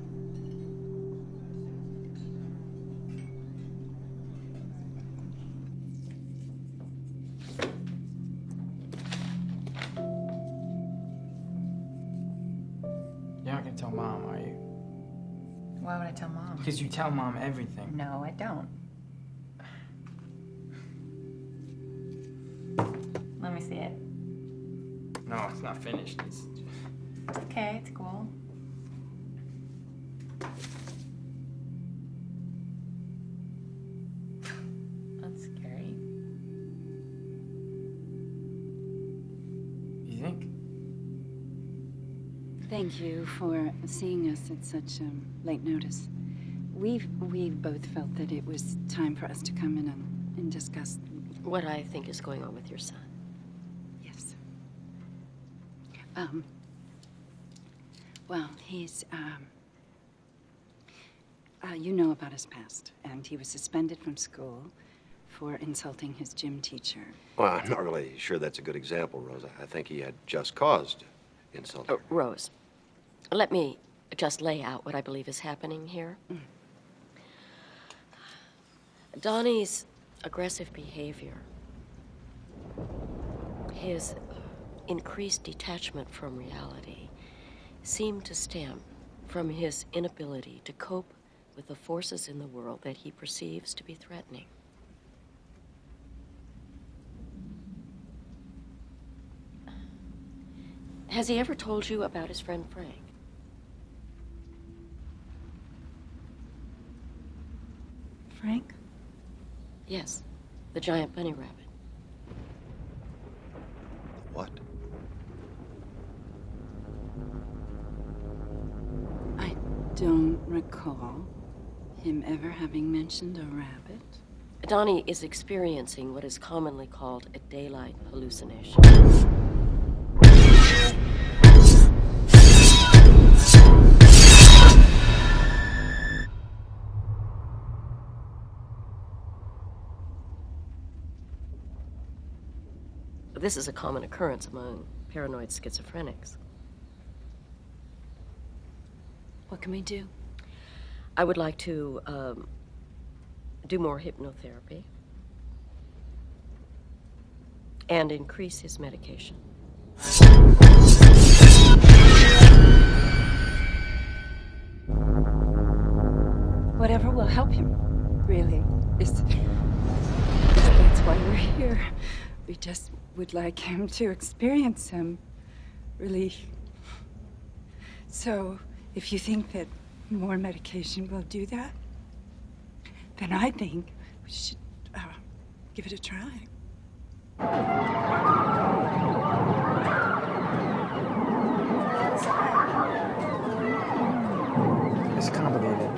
You're not gonna tell Mom, are you? Why would I tell Mom? Because you tell Mom everything. No, I don't. Let me see it. No, it's not finished. It's Okay, it's cool. That's scary. You think? Thank you for seeing us at such late notice. We've both felt that it was time for us to come in and discuss What I think is going on with your son. Yes. Well, he's, you know about his past, and he was suspended from school for insulting his gym teacher. Well, I'm not really sure that's a good example, Rose. I think he had just cause to insult her. Rose, let me just lay out what I believe is happening here. Donnie's aggressive behavior, his increased detachment from reality, seemed to stem from his inability to cope with the forces in the world that he perceives to be threatening. Has he ever told you about his friend Frank? Frank? Yes, the giant bunny rabbit. What? I don't recall him ever having mentioned a rabbit. Donnie is experiencing what is commonly called a daylight hallucination. This is a common occurrence among paranoid schizophrenics. What can we do? I would like to do more hypnotherapy and increase his medication. Whatever will help him, really. That's why we're here. We just would like him to experience some relief. So, if you think that more medication will do that, then I think we should give it a try. It's complicated.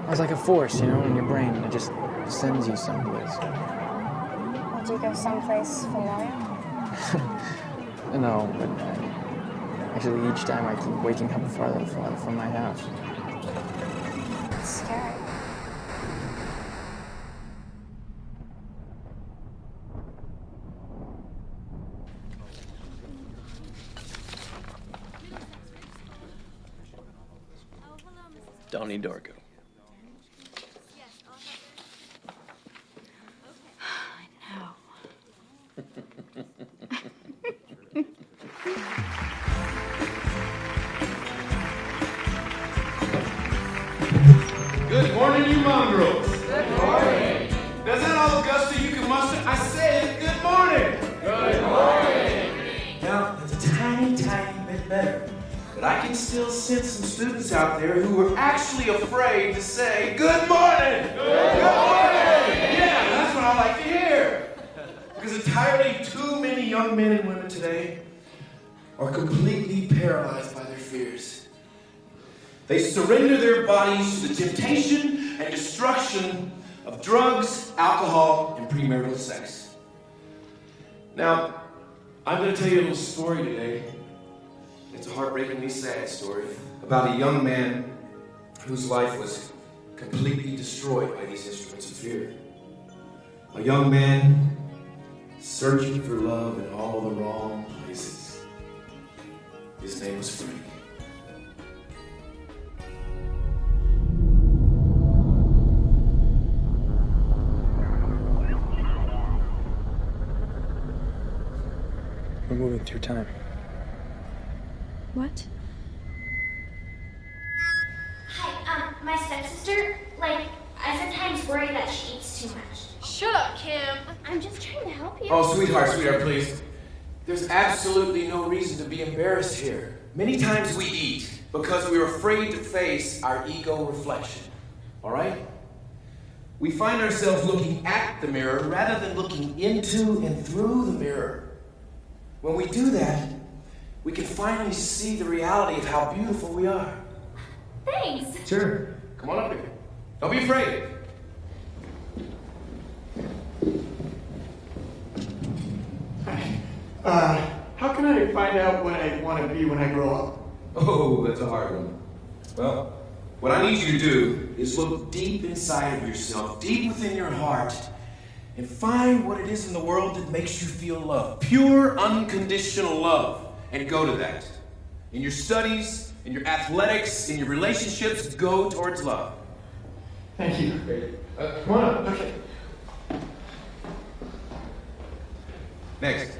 It's like a force, you know, in your brain. It just sends you someplace. Would you go someplace familiar? No, but actually each time I keep waking up farther and farther from my house. It's scary. Donnie Darko. Good morning, you mongrels. Good morning. Does that all gusto you can muster? I said good morning. Good morning. Now, it's a tiny, tiny bit better. But I can still sense some students out there who are actually afraid to say good morning. Good morning. Yeah, that's what I like to hear. Because entirely too many young men and women today are completely paralyzed by their fears. They surrender their bodies to the temptation and destruction of drugs, alcohol, and premarital sex. Now, I'm going to tell you a little story today. It's a heartbreakingly sad story about a young man whose life was completely destroyed by these instruments of fear. A young man searching for love in all the wrong places. His name was Frank. We're moving through time. What? Hi, my stepsister, I sometimes worry that she eats too much. Shut up, Kim. I'm just trying to help you. Oh, sweetheart, please. There's absolutely no reason to be embarrassed here. Many times we eat because we're afraid to face our ego reflection. All right? We find ourselves looking at the mirror rather than looking into and through the mirror. When we do that, we can finally see the reality of how beautiful we are. Thanks. Sure. Come on up here. Don't be afraid. How can I find out what I want to be when I grow up? Oh, that's a hard one. Well, what I need you to do is look deep inside of yourself, deep within your heart, and find what it is in the world that makes you feel love. Pure, unconditional love. And go to that. In your studies, in your athletics, in your relationships, go towards love. Thank you. Come on up. Okay. Next.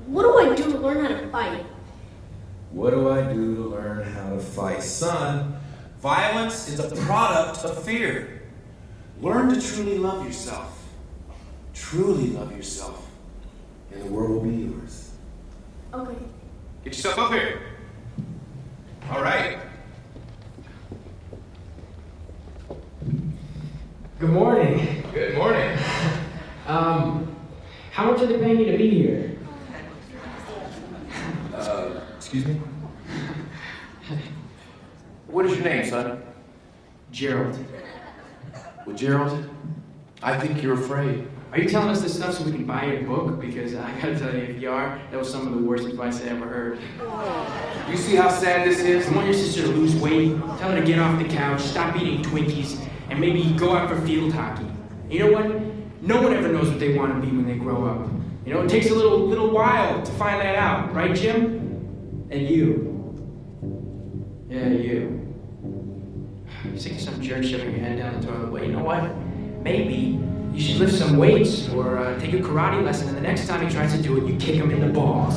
What do I do to learn how to fight? What do I do to learn how to fight? Son, violence is a product of fear. Learn to truly love yourself. Truly love yourself, and the world will be yours. Okay. Get yourself up here. All right. Good morning. Good morning. How much are they paying you to be here? Excuse me? What is your name, son? Gerald. Well, Gerald, I think you're afraid. Are you telling us this stuff so we can buy your book? Because I gotta tell you, if you are, that was some of the worst advice I ever heard. You see how sad this is? I want your sister to lose weight, tell her to get off the couch, stop eating Twinkies, and maybe go out for field hockey. You know what? No one ever knows what they want to be when they grow up. You know, it takes a little while to find that out, right, Jim? And you. Yeah, you. You're sick of some jerk shoving your head down the toilet. Well, you know what? Maybe you should lift some weights or take a karate lesson, and the next time he tries to do it, you kick him in the balls.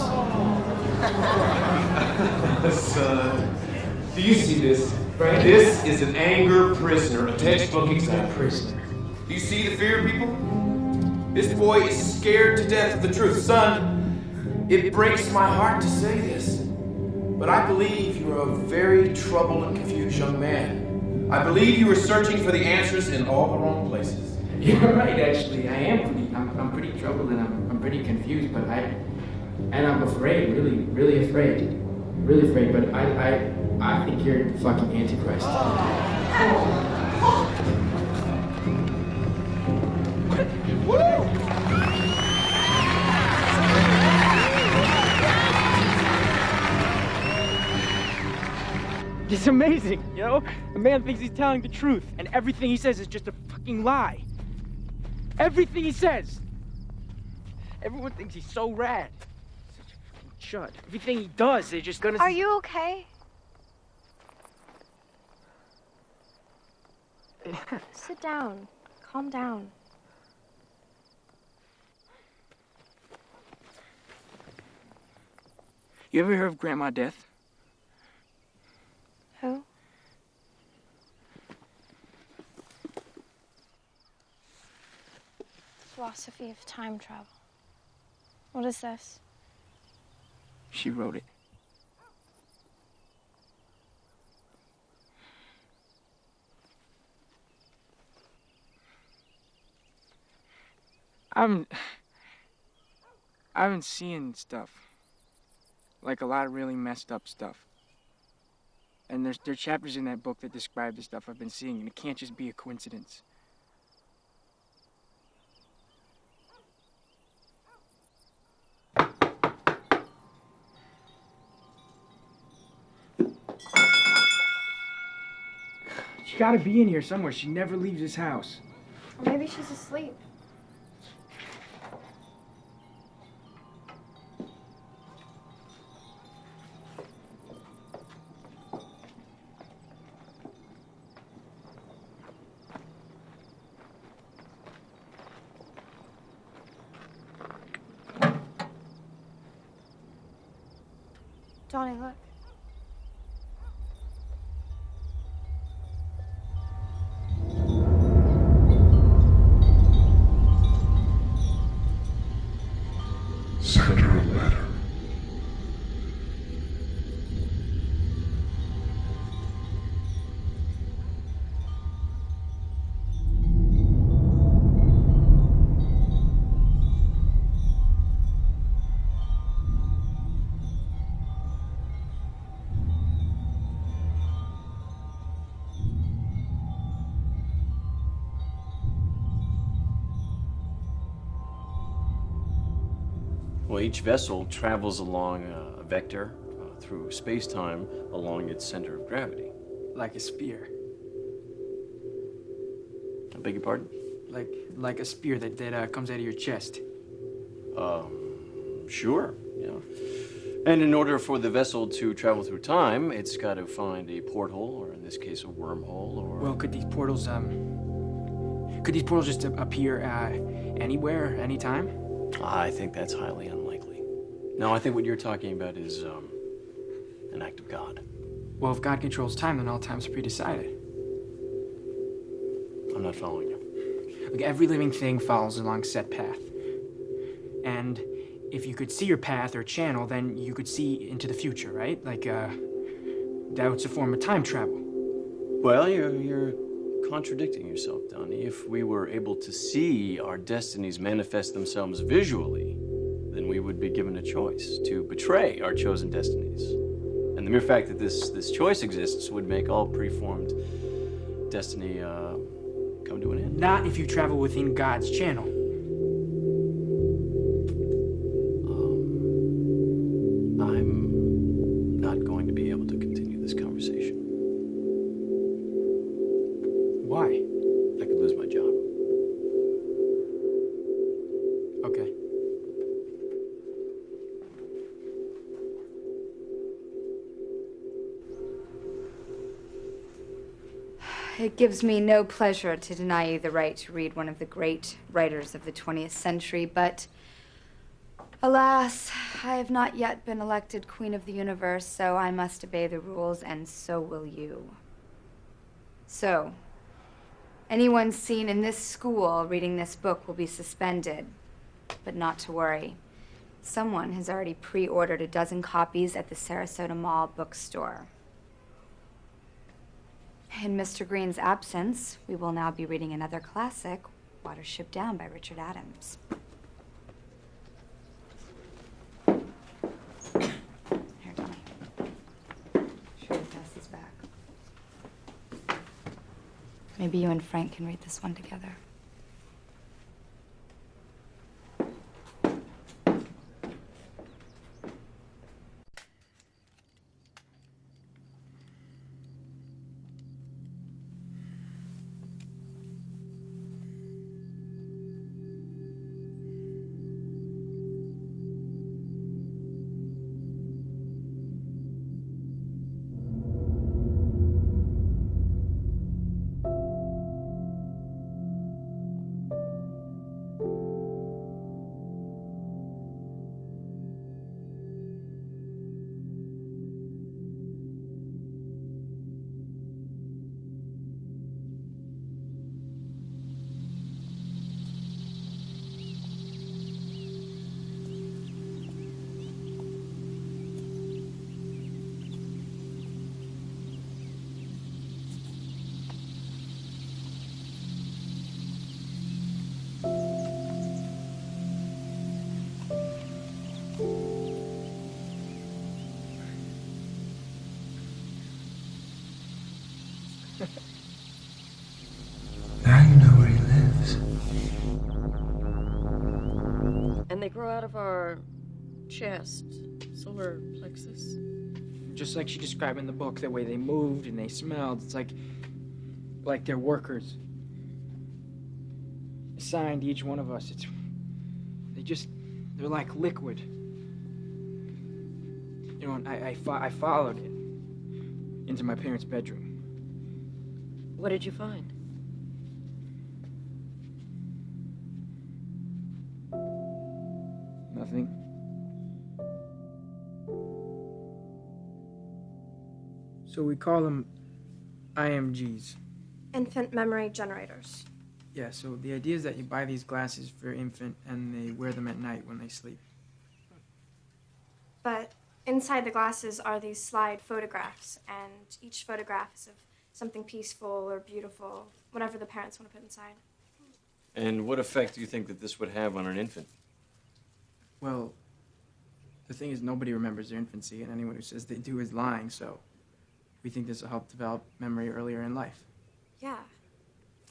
Son, Do you see this? Right? This is an anger prisoner, a textbook example. Prisoner. Do you see the fear, people? This boy is scared to death of the truth. Son, it breaks my heart to say this, but I believe you are a very troubled and confused young man. I believe you are searching for the answers in all the wrong places. You're right, actually. I am I'm pretty troubled and I'm pretty confused, but I'm afraid, really afraid. Really afraid, but I think you're fucking Antichrist. It's amazing, you know? The man thinks he's telling the truth, and everything he says is just a fucking lie. Everything he says. Everyone thinks he's so rad. Such a fucking chud. Everything he does, they're just gonna... Are you okay? Sit down. Calm down. You ever heard of Grandma Death? Who? Philosophy of time travel. What is this? She wrote it. I've been seeing stuff. Like a lot of really messed up stuff. And there are chapters in that book that describe the stuff I've been seeing, and it can't just be a coincidence. She gotta be in here somewhere. She never leaves this house. Or maybe she's asleep. Donnie, look. Send her a letter. Well, each vessel travels along a vector through space-time along its center of gravity. Like a spear. I beg your pardon? Like a spear that comes out of your chest. Sure, yeah. And in order for the vessel to travel through time, it's got to find a porthole, or in this case, a wormhole, or... Well, could these portals just appear anywhere, anytime? I think that's highly unlikely. No, I think what you're talking about is an act of God. Well, if God controls time, then all time's pre-decided. I'm not following you. Like, every living thing follows along set path. And if you could see your path or channel, then you could see into the future, right? Like, that's a form of time travel. Well, you're contradicting yourself, Donnie. If we were able to see our destinies manifest themselves visually, then we would be given a choice to betray our chosen destinies. And the mere fact that this choice exists would make all preformed destiny come to an end. Not if you travel within God's channel. I'm not going to be able to continue this conversation. Why? I could lose my job. Okay. It gives me no pleasure to deny you the right to read one of the great writers of the 20th century, but alas, I have not yet been elected Queen of the Universe, so I must obey the rules, and so will you. So, anyone seen in this school reading this book will be suspended. But not to worry. Someone has already pre-ordered a dozen copies at the Sarasota Mall bookstore. In Mr. Green's absence, we will now be reading another classic, Watership Down by Richard Adams. Here, Donnie. Sure you pass these back. Maybe you and Frank can read this one together. Now you know where he lives. And they grow out of our chest, solar plexus. Just like she described in the book, the way they moved and they smelled, it's like they're workers. Assigned to each one of us. They're like liquid. You know, and I followed it into my parents' bedroom. What did you find? Nothing. So we call them IMGs. Infant memory generators. Yeah, so the idea is that you buy these glasses for your infant and they wear them at night when they sleep. But inside the glasses are these slide photographs, and each photograph is of something peaceful or beautiful, whatever the parents want to put inside. And what effect do you think that this would have on an infant? Well, the thing is nobody remembers their infancy, and anyone who says they do is lying, so we think this will help develop memory earlier in life. Yeah.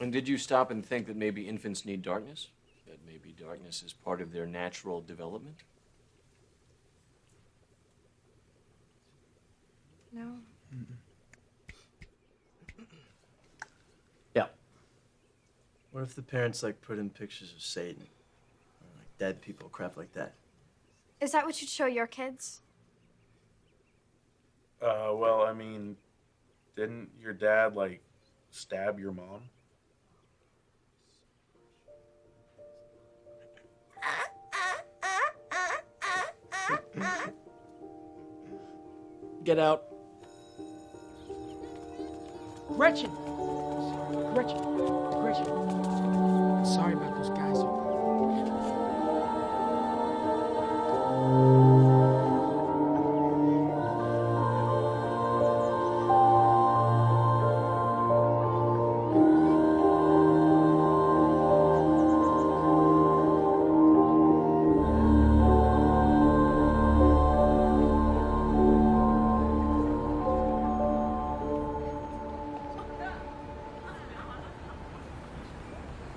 And did you stop and think that maybe infants need darkness? That maybe darkness is part of their natural development? No. Yeah. What if the parents put in pictures of Satan, or dead people, crap like that? Is that what you'd show your kids? Well, I mean, didn't your dad, stab your mom? Get out. Gretchen! Gretchen! Sorry about those guys.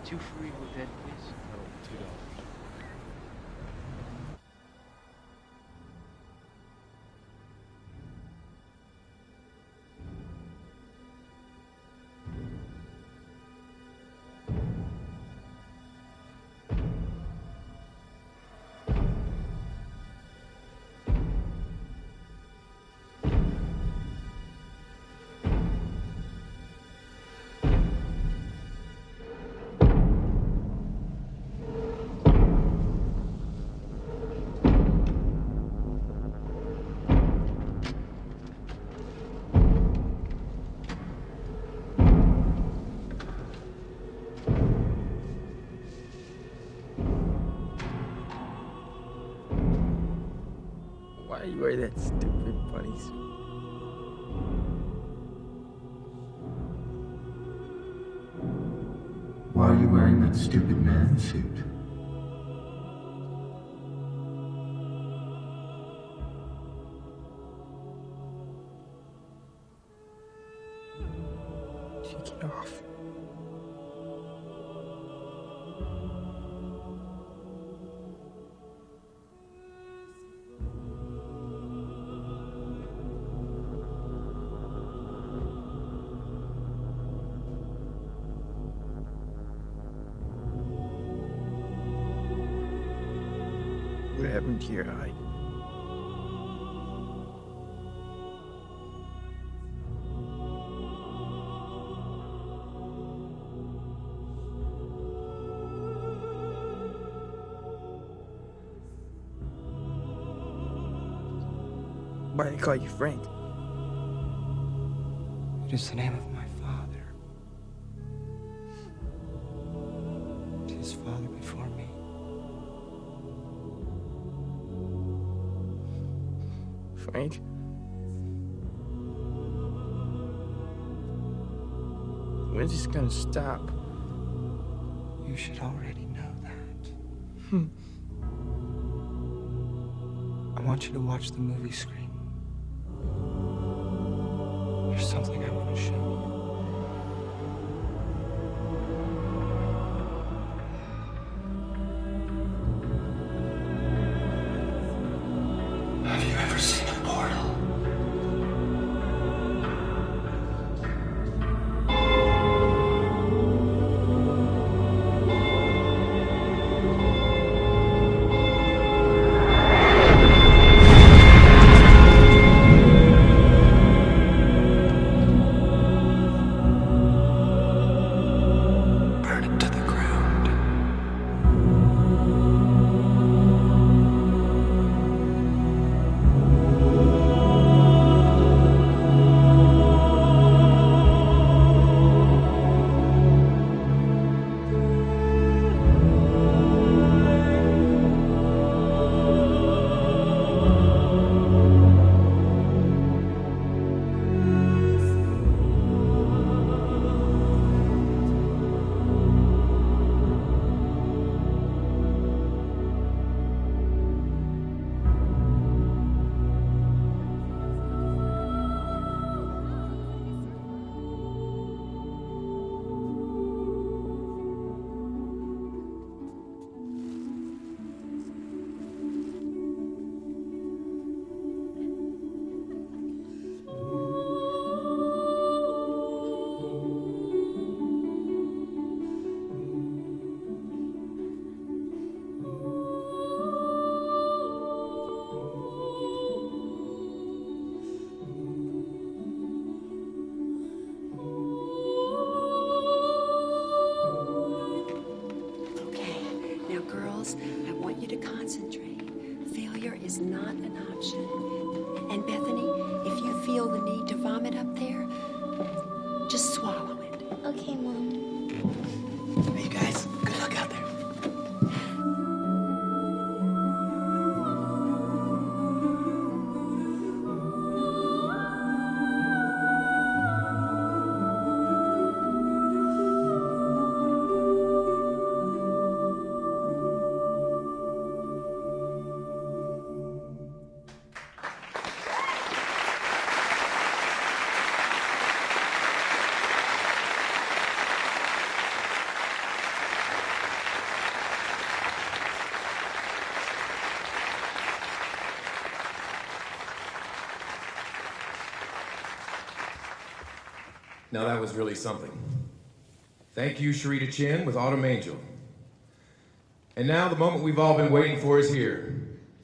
Two for Evil Dead, please. Oh, $2. why you wear that stupid bunny suit? Why are you wearing that stupid man suit? Take it off. What happened to your eye? Why do they call you Frank? It is the name of my father. His father before me. Frank? When's this gonna stop? You should already know that. I want you to watch the movie screen. There's something I want to show you. Have you ever seen a portal? Burn it to the ground. Now, girls, I want you to concentrate. Failure is not an option. And Bethany, if you feel the need to vomit up there, just swallow it. Okay, Mom. Hey, guys, good luck out there. Now that was really something. Thank you, Sharita Chin with Autumn Angel. And now the moment we've all been waiting for is here.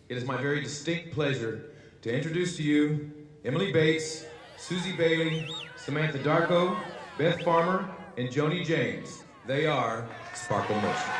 It is my very distinct pleasure to introduce to you Emily Bates, Susie Bailey, Samantha Darko, Beth Farmer, and Joni James. They are Sparkle Motion.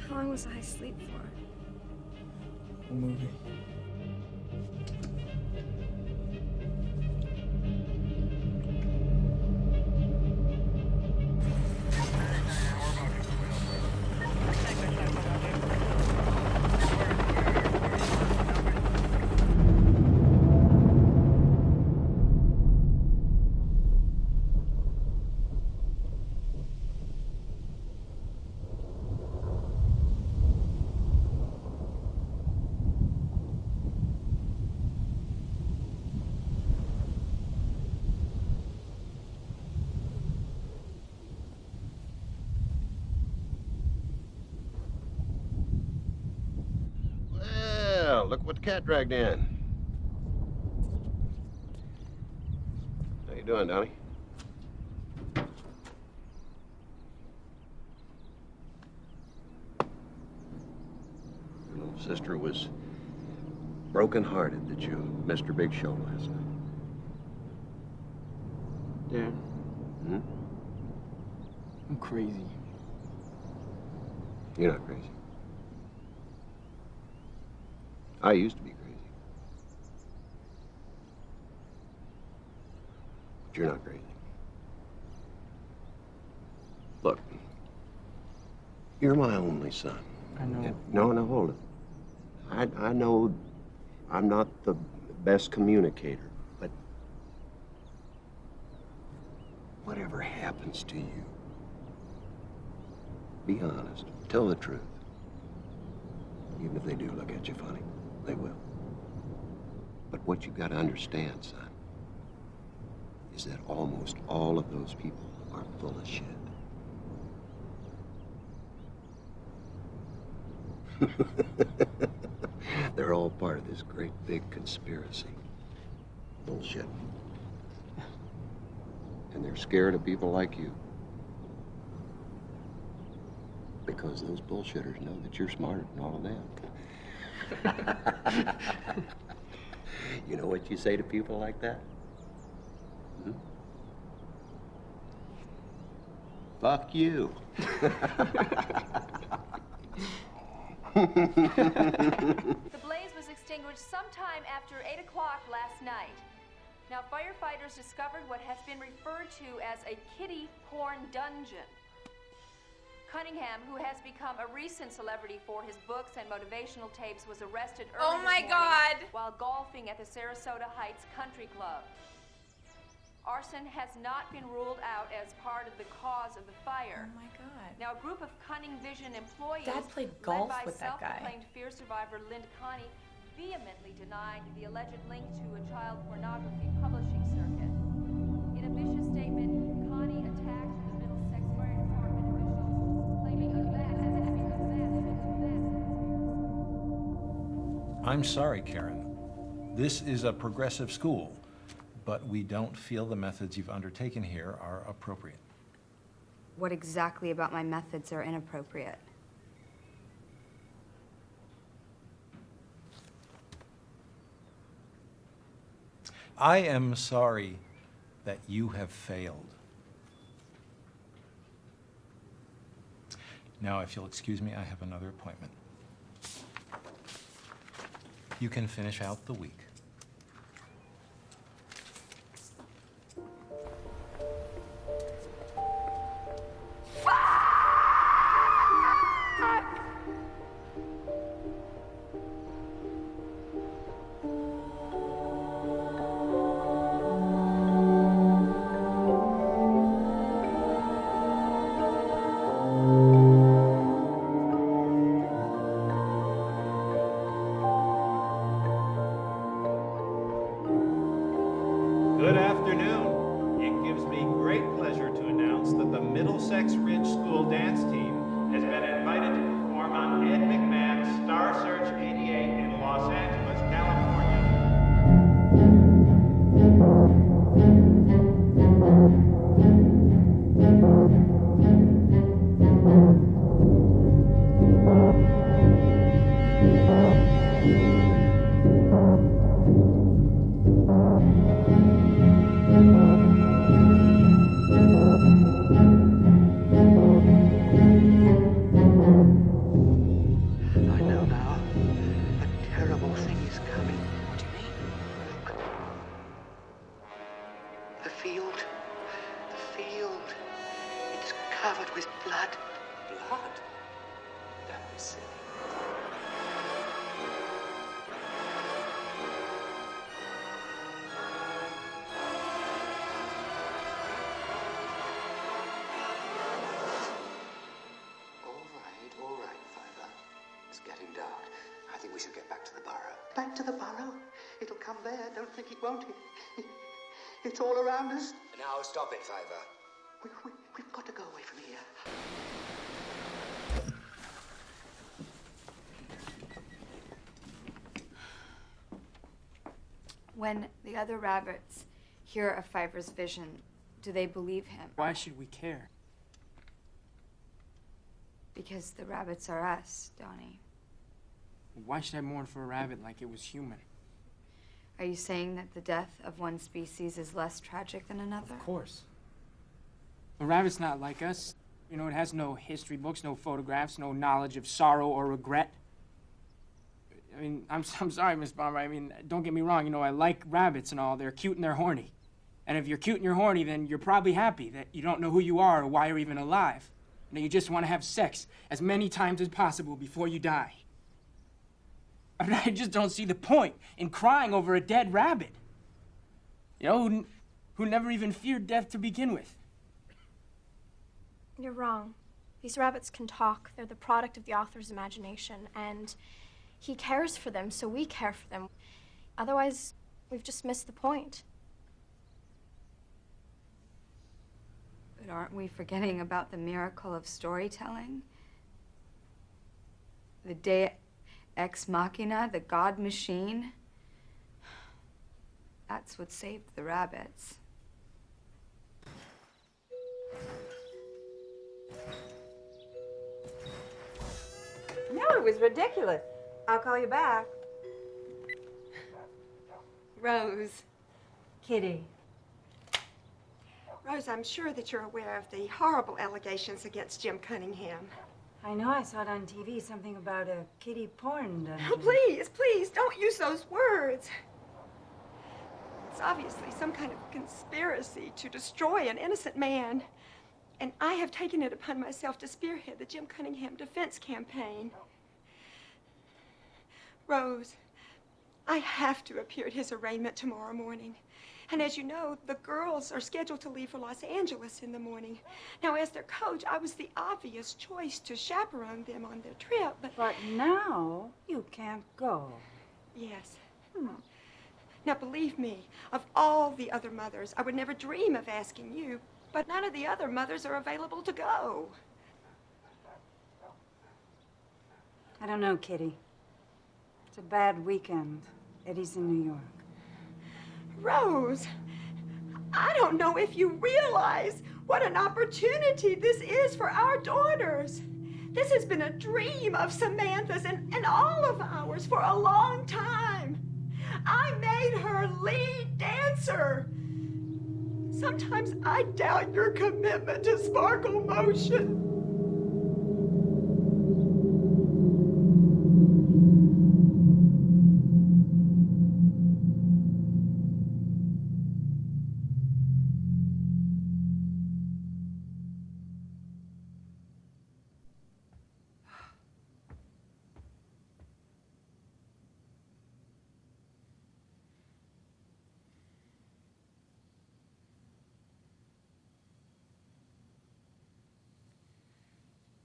How long was I asleep for? A movie. Well, look what the cat dragged in. How you doing, Donnie? Your little sister was broken-hearted that you missed her big show last night. Dad, Hmm? I'm crazy. You're not crazy. I used to be crazy. But you're not crazy. Look, you're my only son. I know. No, hold it. I know I'm not the best communicator, but whatever happens to you, be honest. Tell the truth. Even if they do look at you funny, they will. But what you got to understand, son, is that almost all of those people are full of shit. They're all part of this great big conspiracy. Bullshit. And they're scared of people like you. Because those bullshitters know that you're smarter than all of them. You know what you say to people like that? Hmm? Fuck you. The blaze was extinguished sometime after 8 o'clock last night. Now, firefighters discovered what has been referred to as a kiddie porn dungeon. Cunningham, who has become a recent celebrity for his books and motivational tapes, was arrested early this morning while golfing at the Sarasota Heights Country Club. Arson has not been ruled out as part of the cause of the fire. Oh my God. Now, a group of Cunning Vision employees, Dad played golf led by with that guy. self-proclaimed fear survivor Lind Connie, vehemently denied the alleged link to a child pornography publishing circuit. In a vicious statement, Connie attacked the Middlesex Fire Department officials, claiming I'm sorry, Karen. This is a progressive school, but we don't feel the methods you've undertaken here are appropriate. What exactly about my methods are inappropriate? I am sorry that you have failed. Now, if you'll excuse me, I have another appointment. You can finish out the week. Good afternoon. It gives me great pleasure to announce that the Middlesex Ridge School dance team has been invited to perform on Ed McMahon's Star Search 88 in Los Angeles, California. getting dark. I think we should get back to the burrow. Back to the burrow? It'll come there. Don't think it won't. It's all around us. Now stop it, Fiver. We've got to go away from here. When the other rabbits hear of Fiver's vision, do they believe him? Why should we care? Because the rabbits are us, Donnie. Why should I mourn for a rabbit like it was human? Are you saying that the death of one species is less tragic than another? Of course. A rabbit's not like us. You know, it has no history books, no photographs, no knowledge of sorrow or regret. I mean, I'm sorry, Miss Bomber. I mean, don't get me wrong. You know, I like rabbits and all. They're cute and they're horny. And if you're cute and you're horny, then you're probably happy that you don't know who you are or why you're even alive. You know, you just want to have sex as many times as possible before you die. I mean, I just don't see the point in crying over a dead rabbit. You know, who never even feared death to begin with. You're wrong. These rabbits can talk. They're the product of the author's imagination, and he cares for them, so we care for them. Otherwise, we've just missed the point. But aren't we forgetting about the miracle of storytelling? The Deus Ex Machina, the God machine? That's what saved the rabbits. No, it was ridiculous. I'll call you back. Rose. Kitty. Rose, I'm sure that you're aware of the horrible allegations against Jim Cunningham. I know, I saw it on TV, something about a kiddie porn dungeon. Oh, please, don't use those words. It's obviously some kind of conspiracy to destroy an innocent man. And I have taken it upon myself to spearhead the Jim Cunningham defense campaign. Rose, I have to appear at his arraignment tomorrow morning. And as you know, the girls are scheduled to leave for Los Angeles in the morning. Now, as their coach, I was the obvious choice to chaperone them on their trip, But now you can't go. Yes. Now, believe me, of all the other mothers, I would never dream of asking you, but none of the other mothers are available to go. I don't know, Kitty. It's a bad weekend. Eddie's in New York. Rose, I don't know if you realize what an opportunity this is for our daughters. This has been a dream of Samantha's and all of ours for a long time. I made her lead dancer. Sometimes I doubt your commitment to Sparkle Motion.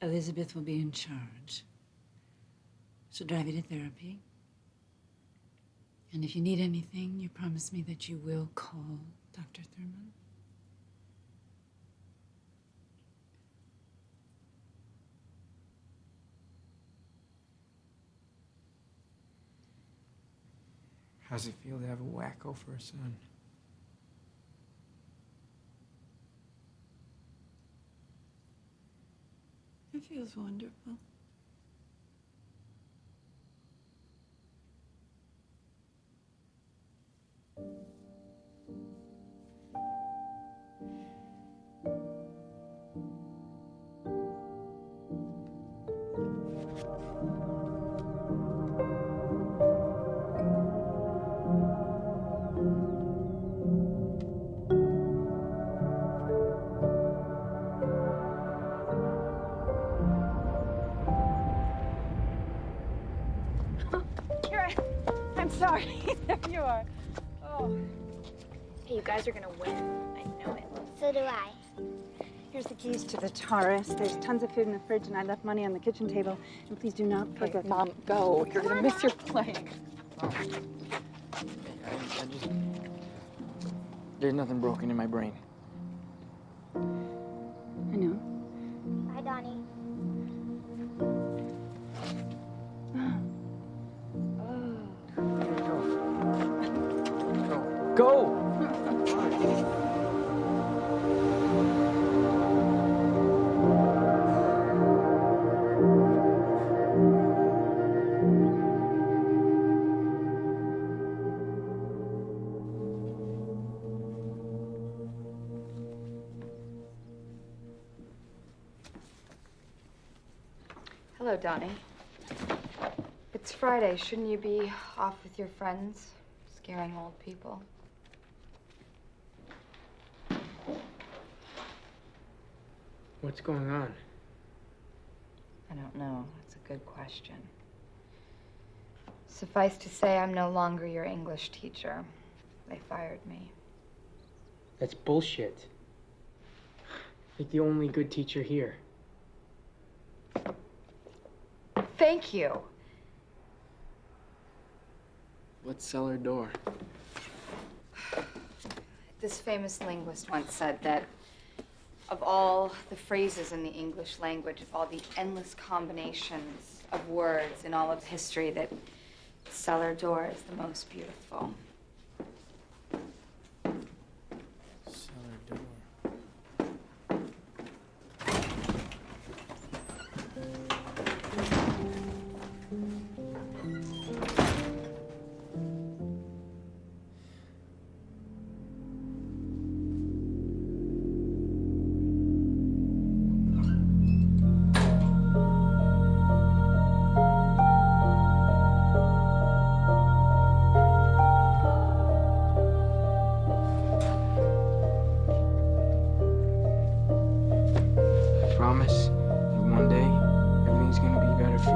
Elizabeth will be in charge. She'll drive you to therapy. And if you need anything, you promise me that you will call Dr. Thurman. How's it feel to have a wacko for a son? It feels wonderful. I'm sorry. There you are. Oh. Hey, you guys are gonna win. I know it. So do I. Here's the keys to the Taurus. There's tons of food in the fridge, and I left money on the kitchen table. And please do not forget. Mom, go. You're gonna miss your plane. I just... There's nothing broken in my brain. I know. Bye, Donnie. Go! Hello, Donnie. It's Friday. Shouldn't you be off with your friends, scaring old people? What's going on? I don't know. That's a good question. Suffice to say, I'm no longer your English teacher. They fired me. That's bullshit. Like the only good teacher here. Thank you. Let's sell her door. This famous linguist once said that of all the phrases in the English language, of all the endless combinations of words in all of history, that cellar door is the most beautiful. Cellar door. Promise that one day everything's gonna be better for you.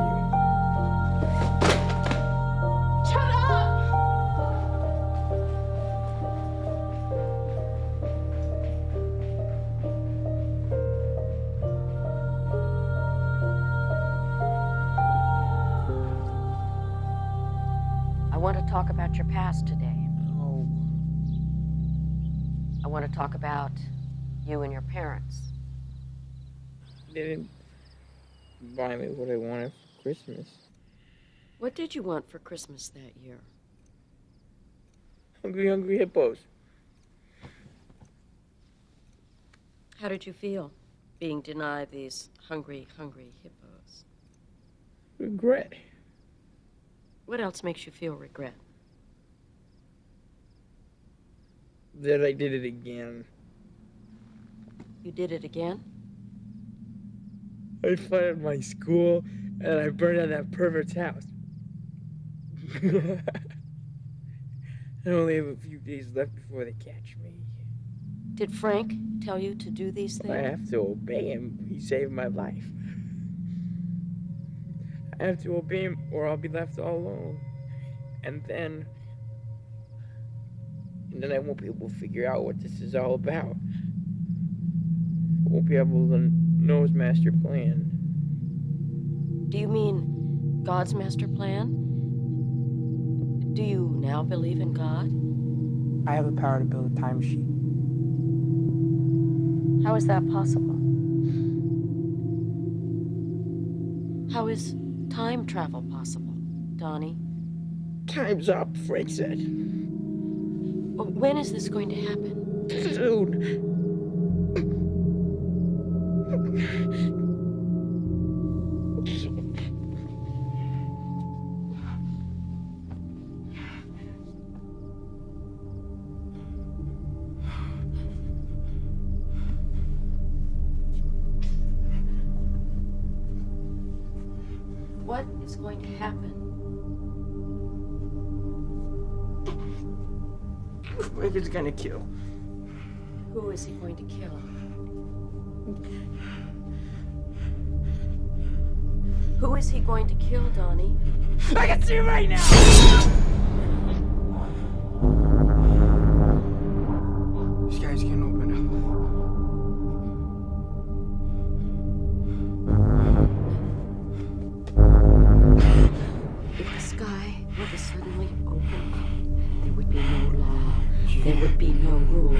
Shut up! I want to talk about your past today. Oh. I want to talk about you and your parents. They didn't buy me what I wanted for Christmas. What did you want for Christmas that year? Hungry, hungry hippos. How did you feel being denied these hungry, hungry hippos? Regret. What else makes you feel regret? That I did it again. You did it again? I fired my school and I burned down that pervert's house. I only have a few days left before they catch me. Did Frank tell you to do these things? I have to obey him. He saved my life. I have to obey him or I'll be left all alone. And then I won't be able to figure out what this is all about. I won't be able to know his master plan. Do you mean God's master plan? Do you now believe in God? I have the power to build a time machine. How is that possible? How is time travel possible, Donnie? Time's up, Frank said. When is this going to happen? Soon. What is going to happen? Frank is gonna kill. Who is he going to kill? Who is he going to kill, Donnie? I can see it right now! These guys can't open up. suddenly open up, there would be no law. There would be no rule.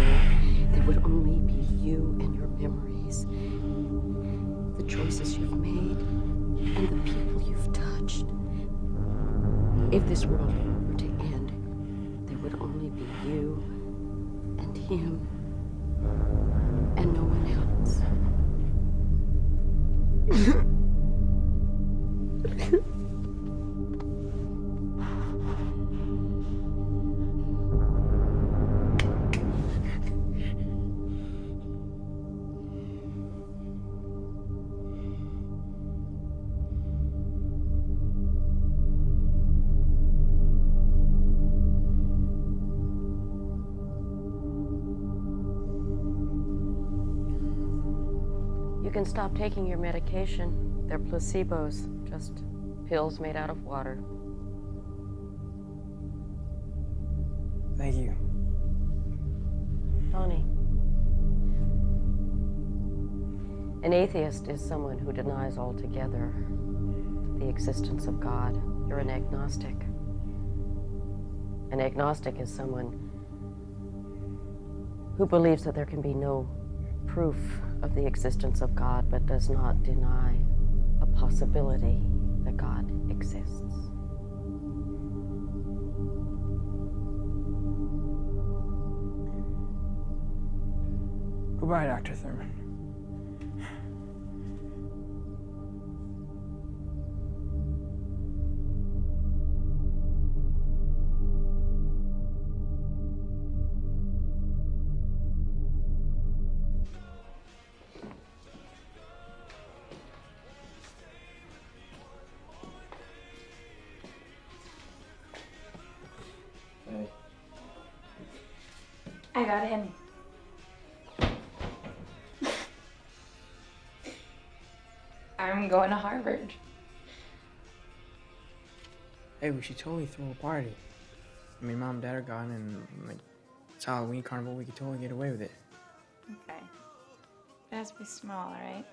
There would only be you and your memories. The choices you've made and the people you've touched. If this world were to end, there would only be you and him and no one else. You can stop taking your medication. They're placebos, just pills made out of water. Thank you. Donnie. An atheist is someone who denies altogether the existence of God. You're an agnostic. An agnostic is someone who believes that there can be no proof of the existence of God, but does not deny the possibility that God exists. Goodbye, Dr. Thurman. Hey. I got him. I'm going to Harvard. Hey, we should totally throw a party. I mean, Mom and Dad are gone, and like, it's Halloween carnival. We could totally get away with it. Okay. It has to be small, all right?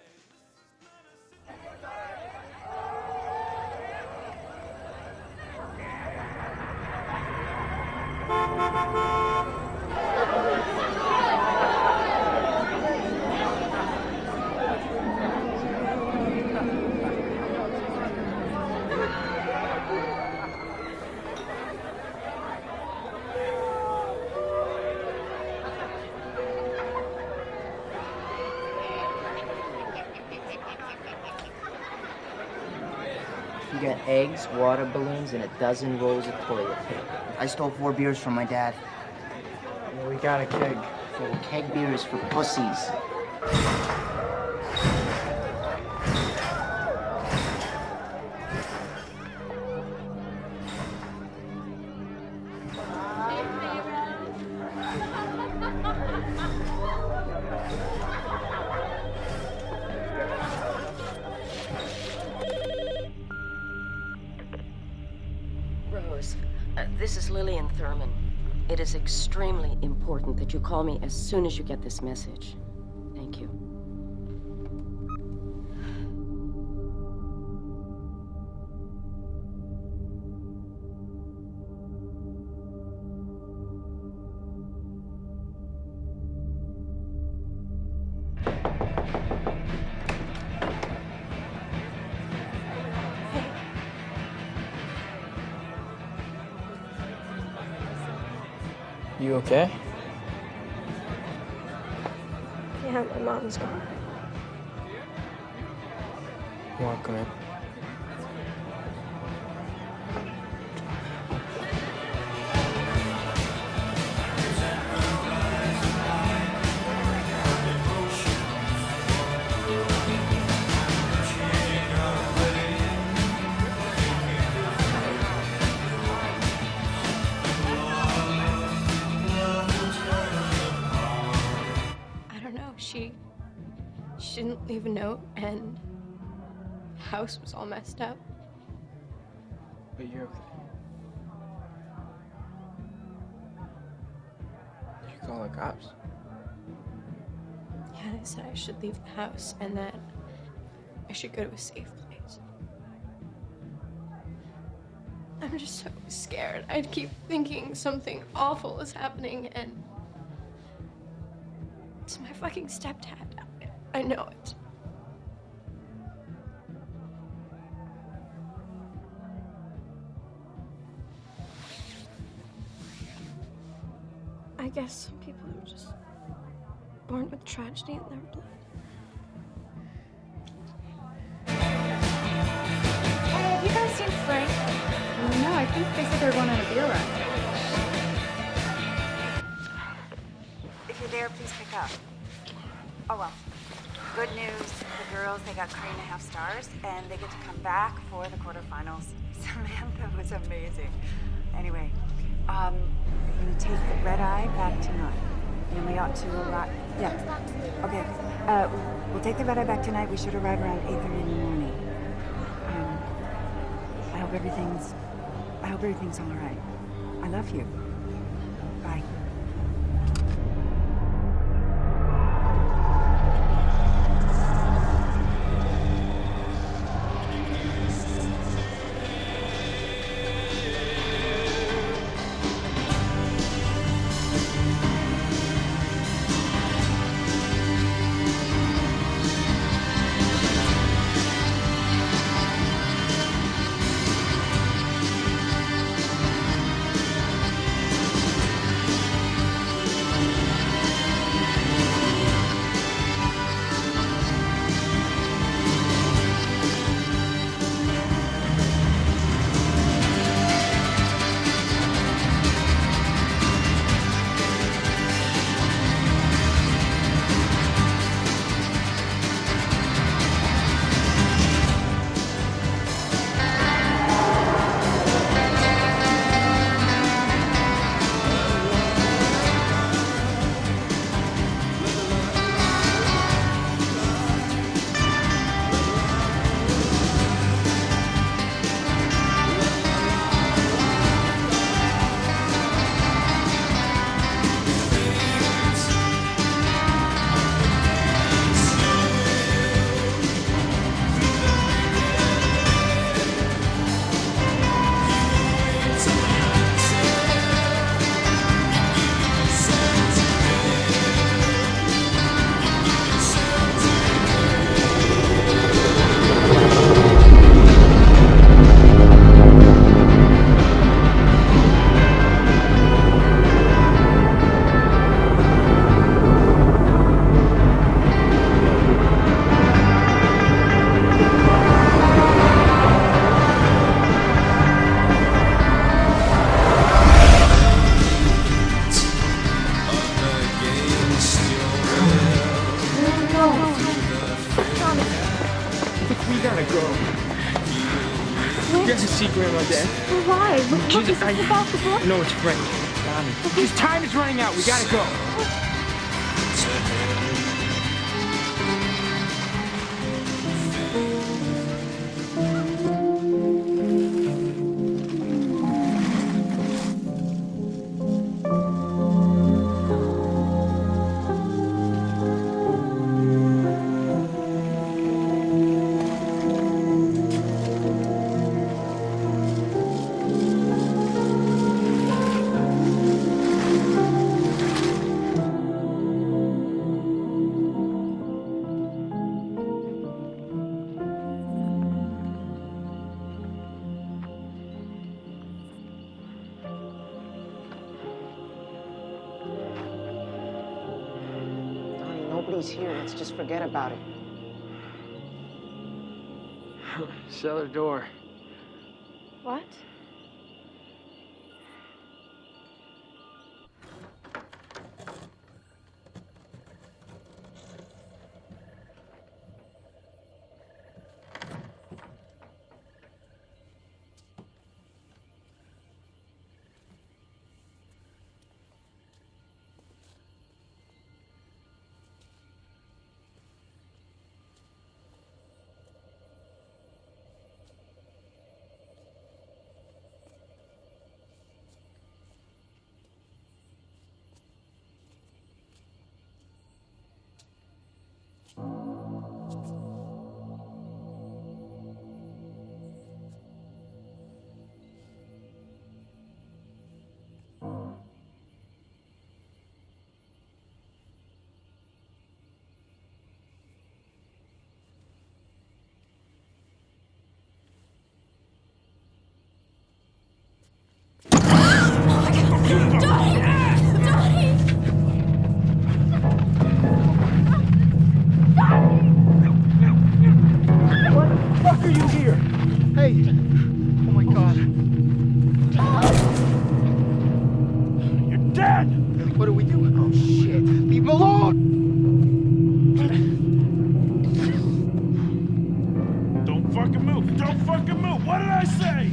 You got eggs, water balloons, and a dozen rolls of toilet paper. I stole 4 beers from my dad. Well, we got a keg. Well, keg beer is for pussies. Rose, this is Lillian Thurman. It is extremely important that you call me as soon as you get this message. Thank you. You okay? Yeah, my mom's gone. You want to come in? I don't know. She didn't leave a note, and the house was all messed up. But you're okay. Did you call the cops? Yeah, they said I should leave the house and that I should go to a safe place. I'm just so scared. I'd keep thinking something awful is happening, and it's my fucking stepdad. I know it. I guess some people are just born with tragedy in their blood. Hey, have you guys seen Frank? No, I think they said they're going on a beer run. If you're there, please pick up. Oh, well. Good news. The girls, they got 3.5 stars, and they get to come back for the quarterfinals. Samantha was amazing. Anyway, we're going to take the red eye back tonight. And we ought to arrive. Yeah. Okay. We'll take the red eye back tonight. We should arrive around 8:30 in the morning. I hope everything's all right. I love you. Bye. See Grandma Dad. Why? What is this about the book? No, it's Frank. Donnie. His time is running out. We gotta go. Nobody's here. Let's just forget about it. Cellar door. What? Why the fuck are you here? Hey! Oh my god. You're dead! What do we do? Oh shit. Leave him alone! Don't fucking move! Don't fucking move! What did I say?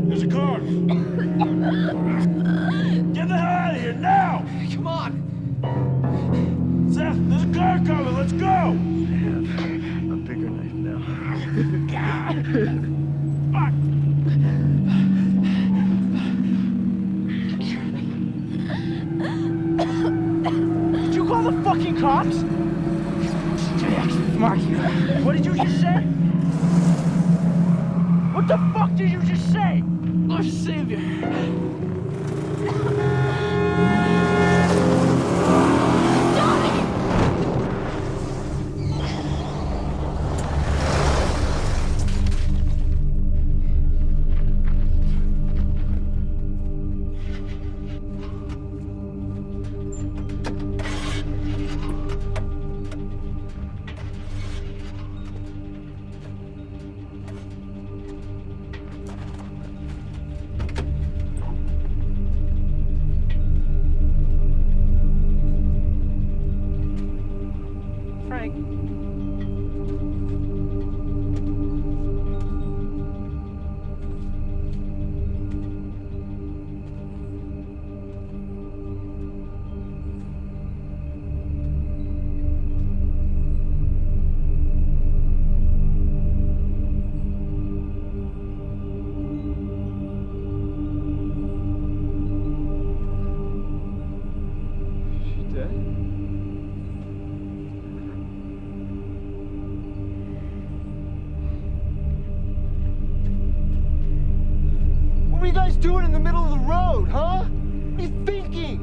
There's a car! Get the hell out of here now! Come on! Seth, there's a car coming! Let's go! I have a bigger knife now. Fuck! Did you call the fucking cops? Mark, what did you just say? What the fuck did you just say? Our savior. Frank. She dead? What were you guys doing in the middle of the road, huh? What are you thinking?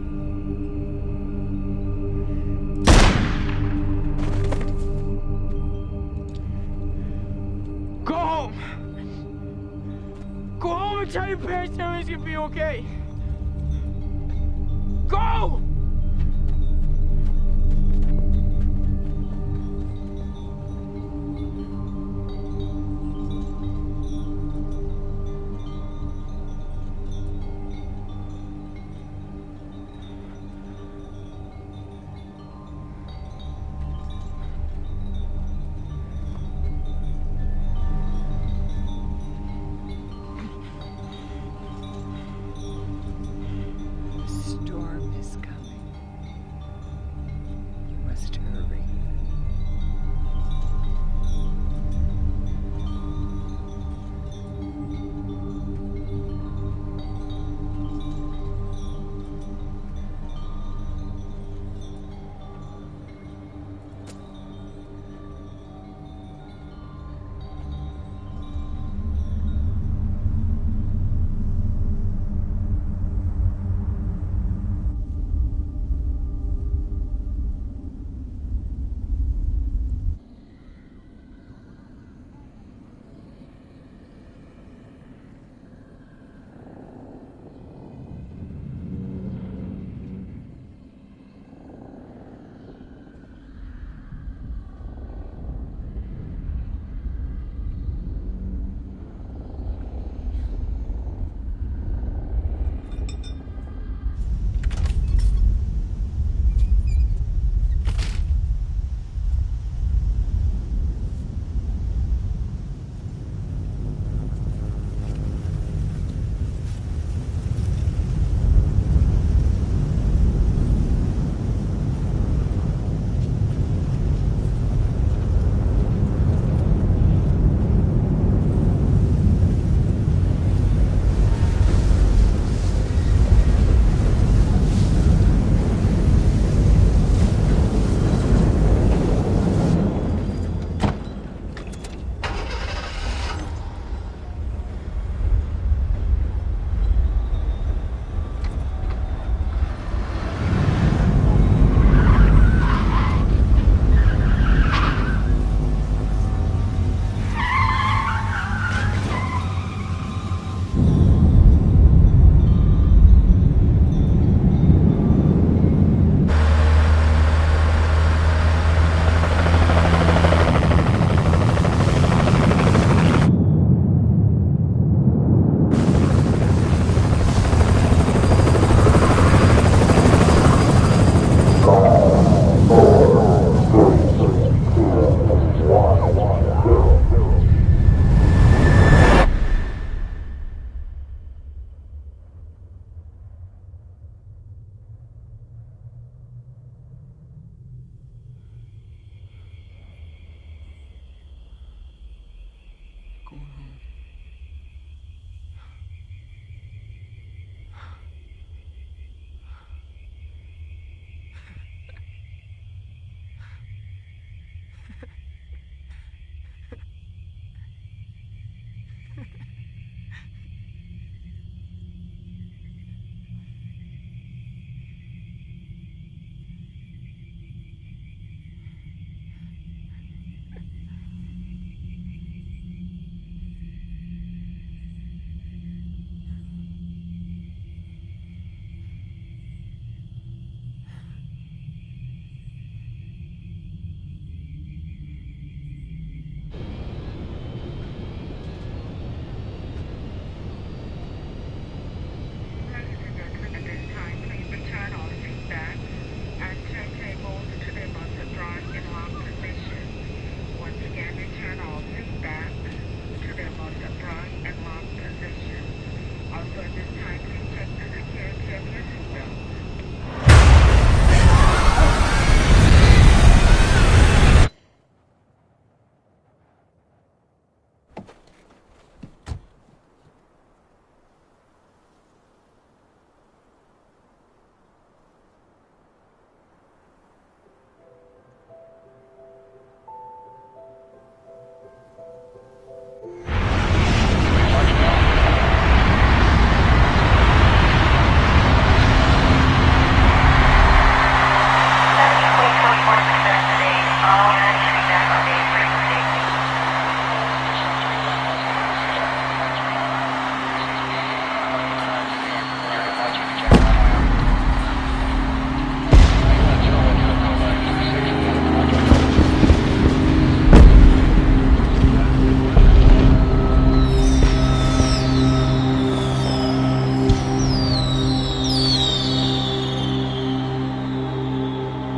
Go home! Go home and tell your parents everything's gonna be okay! Go! The storm is coming.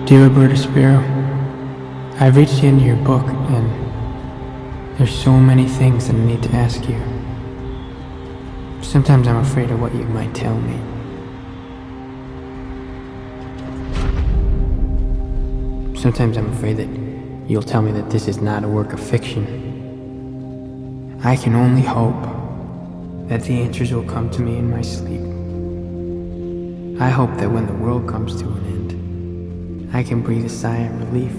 Dear Roberta Sparrow, I've reached the end of your book, and there's so many things that I need to ask you. Sometimes I'm afraid of what you might tell me. Sometimes I'm afraid that you'll tell me that this is not a work of fiction. I can only hope that the answers will come to me in my sleep. I hope that when the world comes to an end, I can breathe a sigh of relief,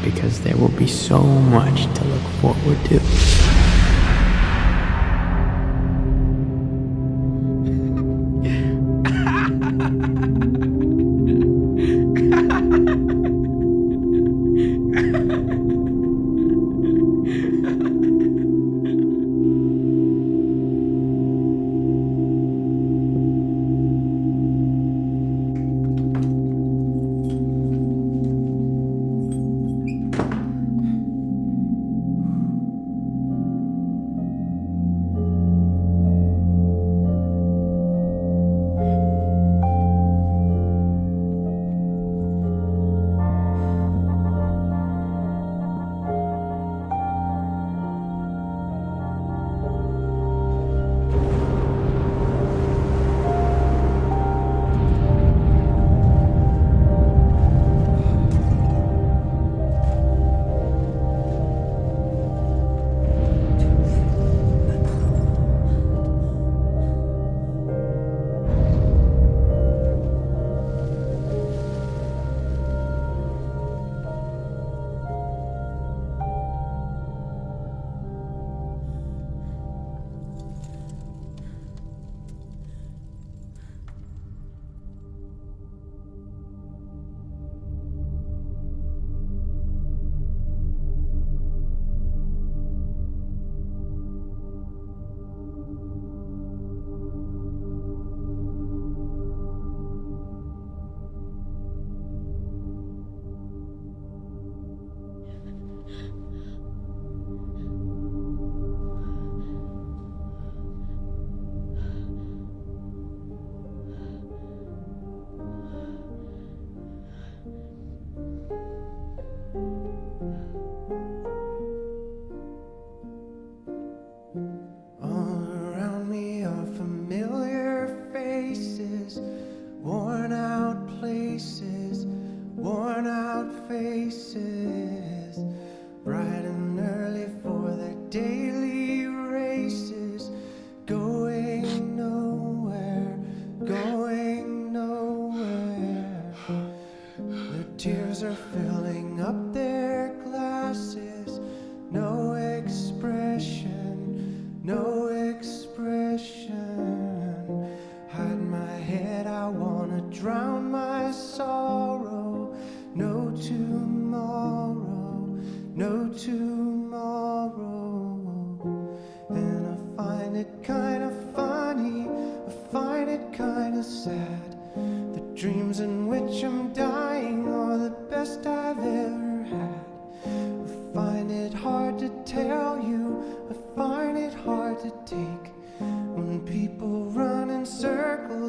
because there will be so much to look forward to.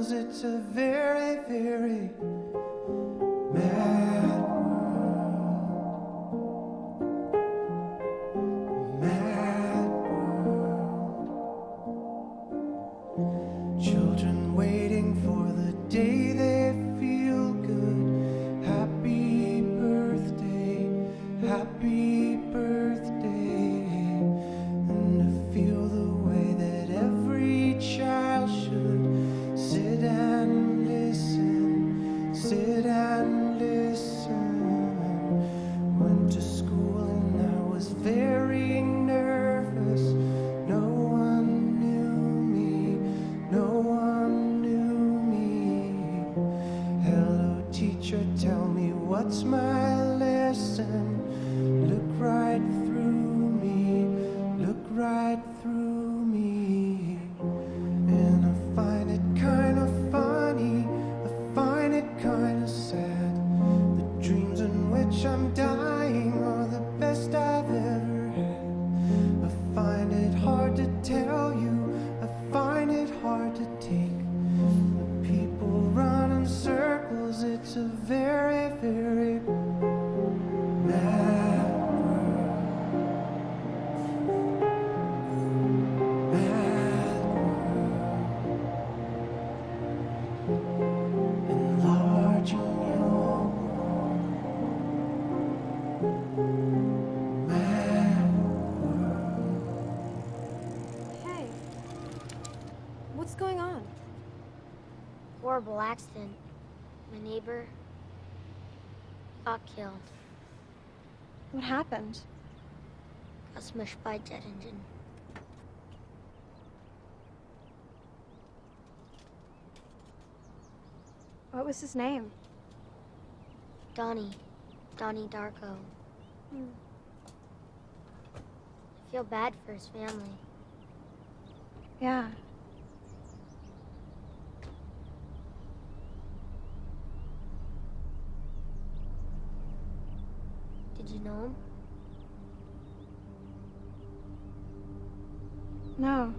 It's a very, very etheric map enlarging your Hey, what's going on? Horrible accident. My neighbor got killed. What happened? Got smushed by a jet engine. What was his name? Donnie Darko. I feel bad for his family. Yeah. Did you know him? No.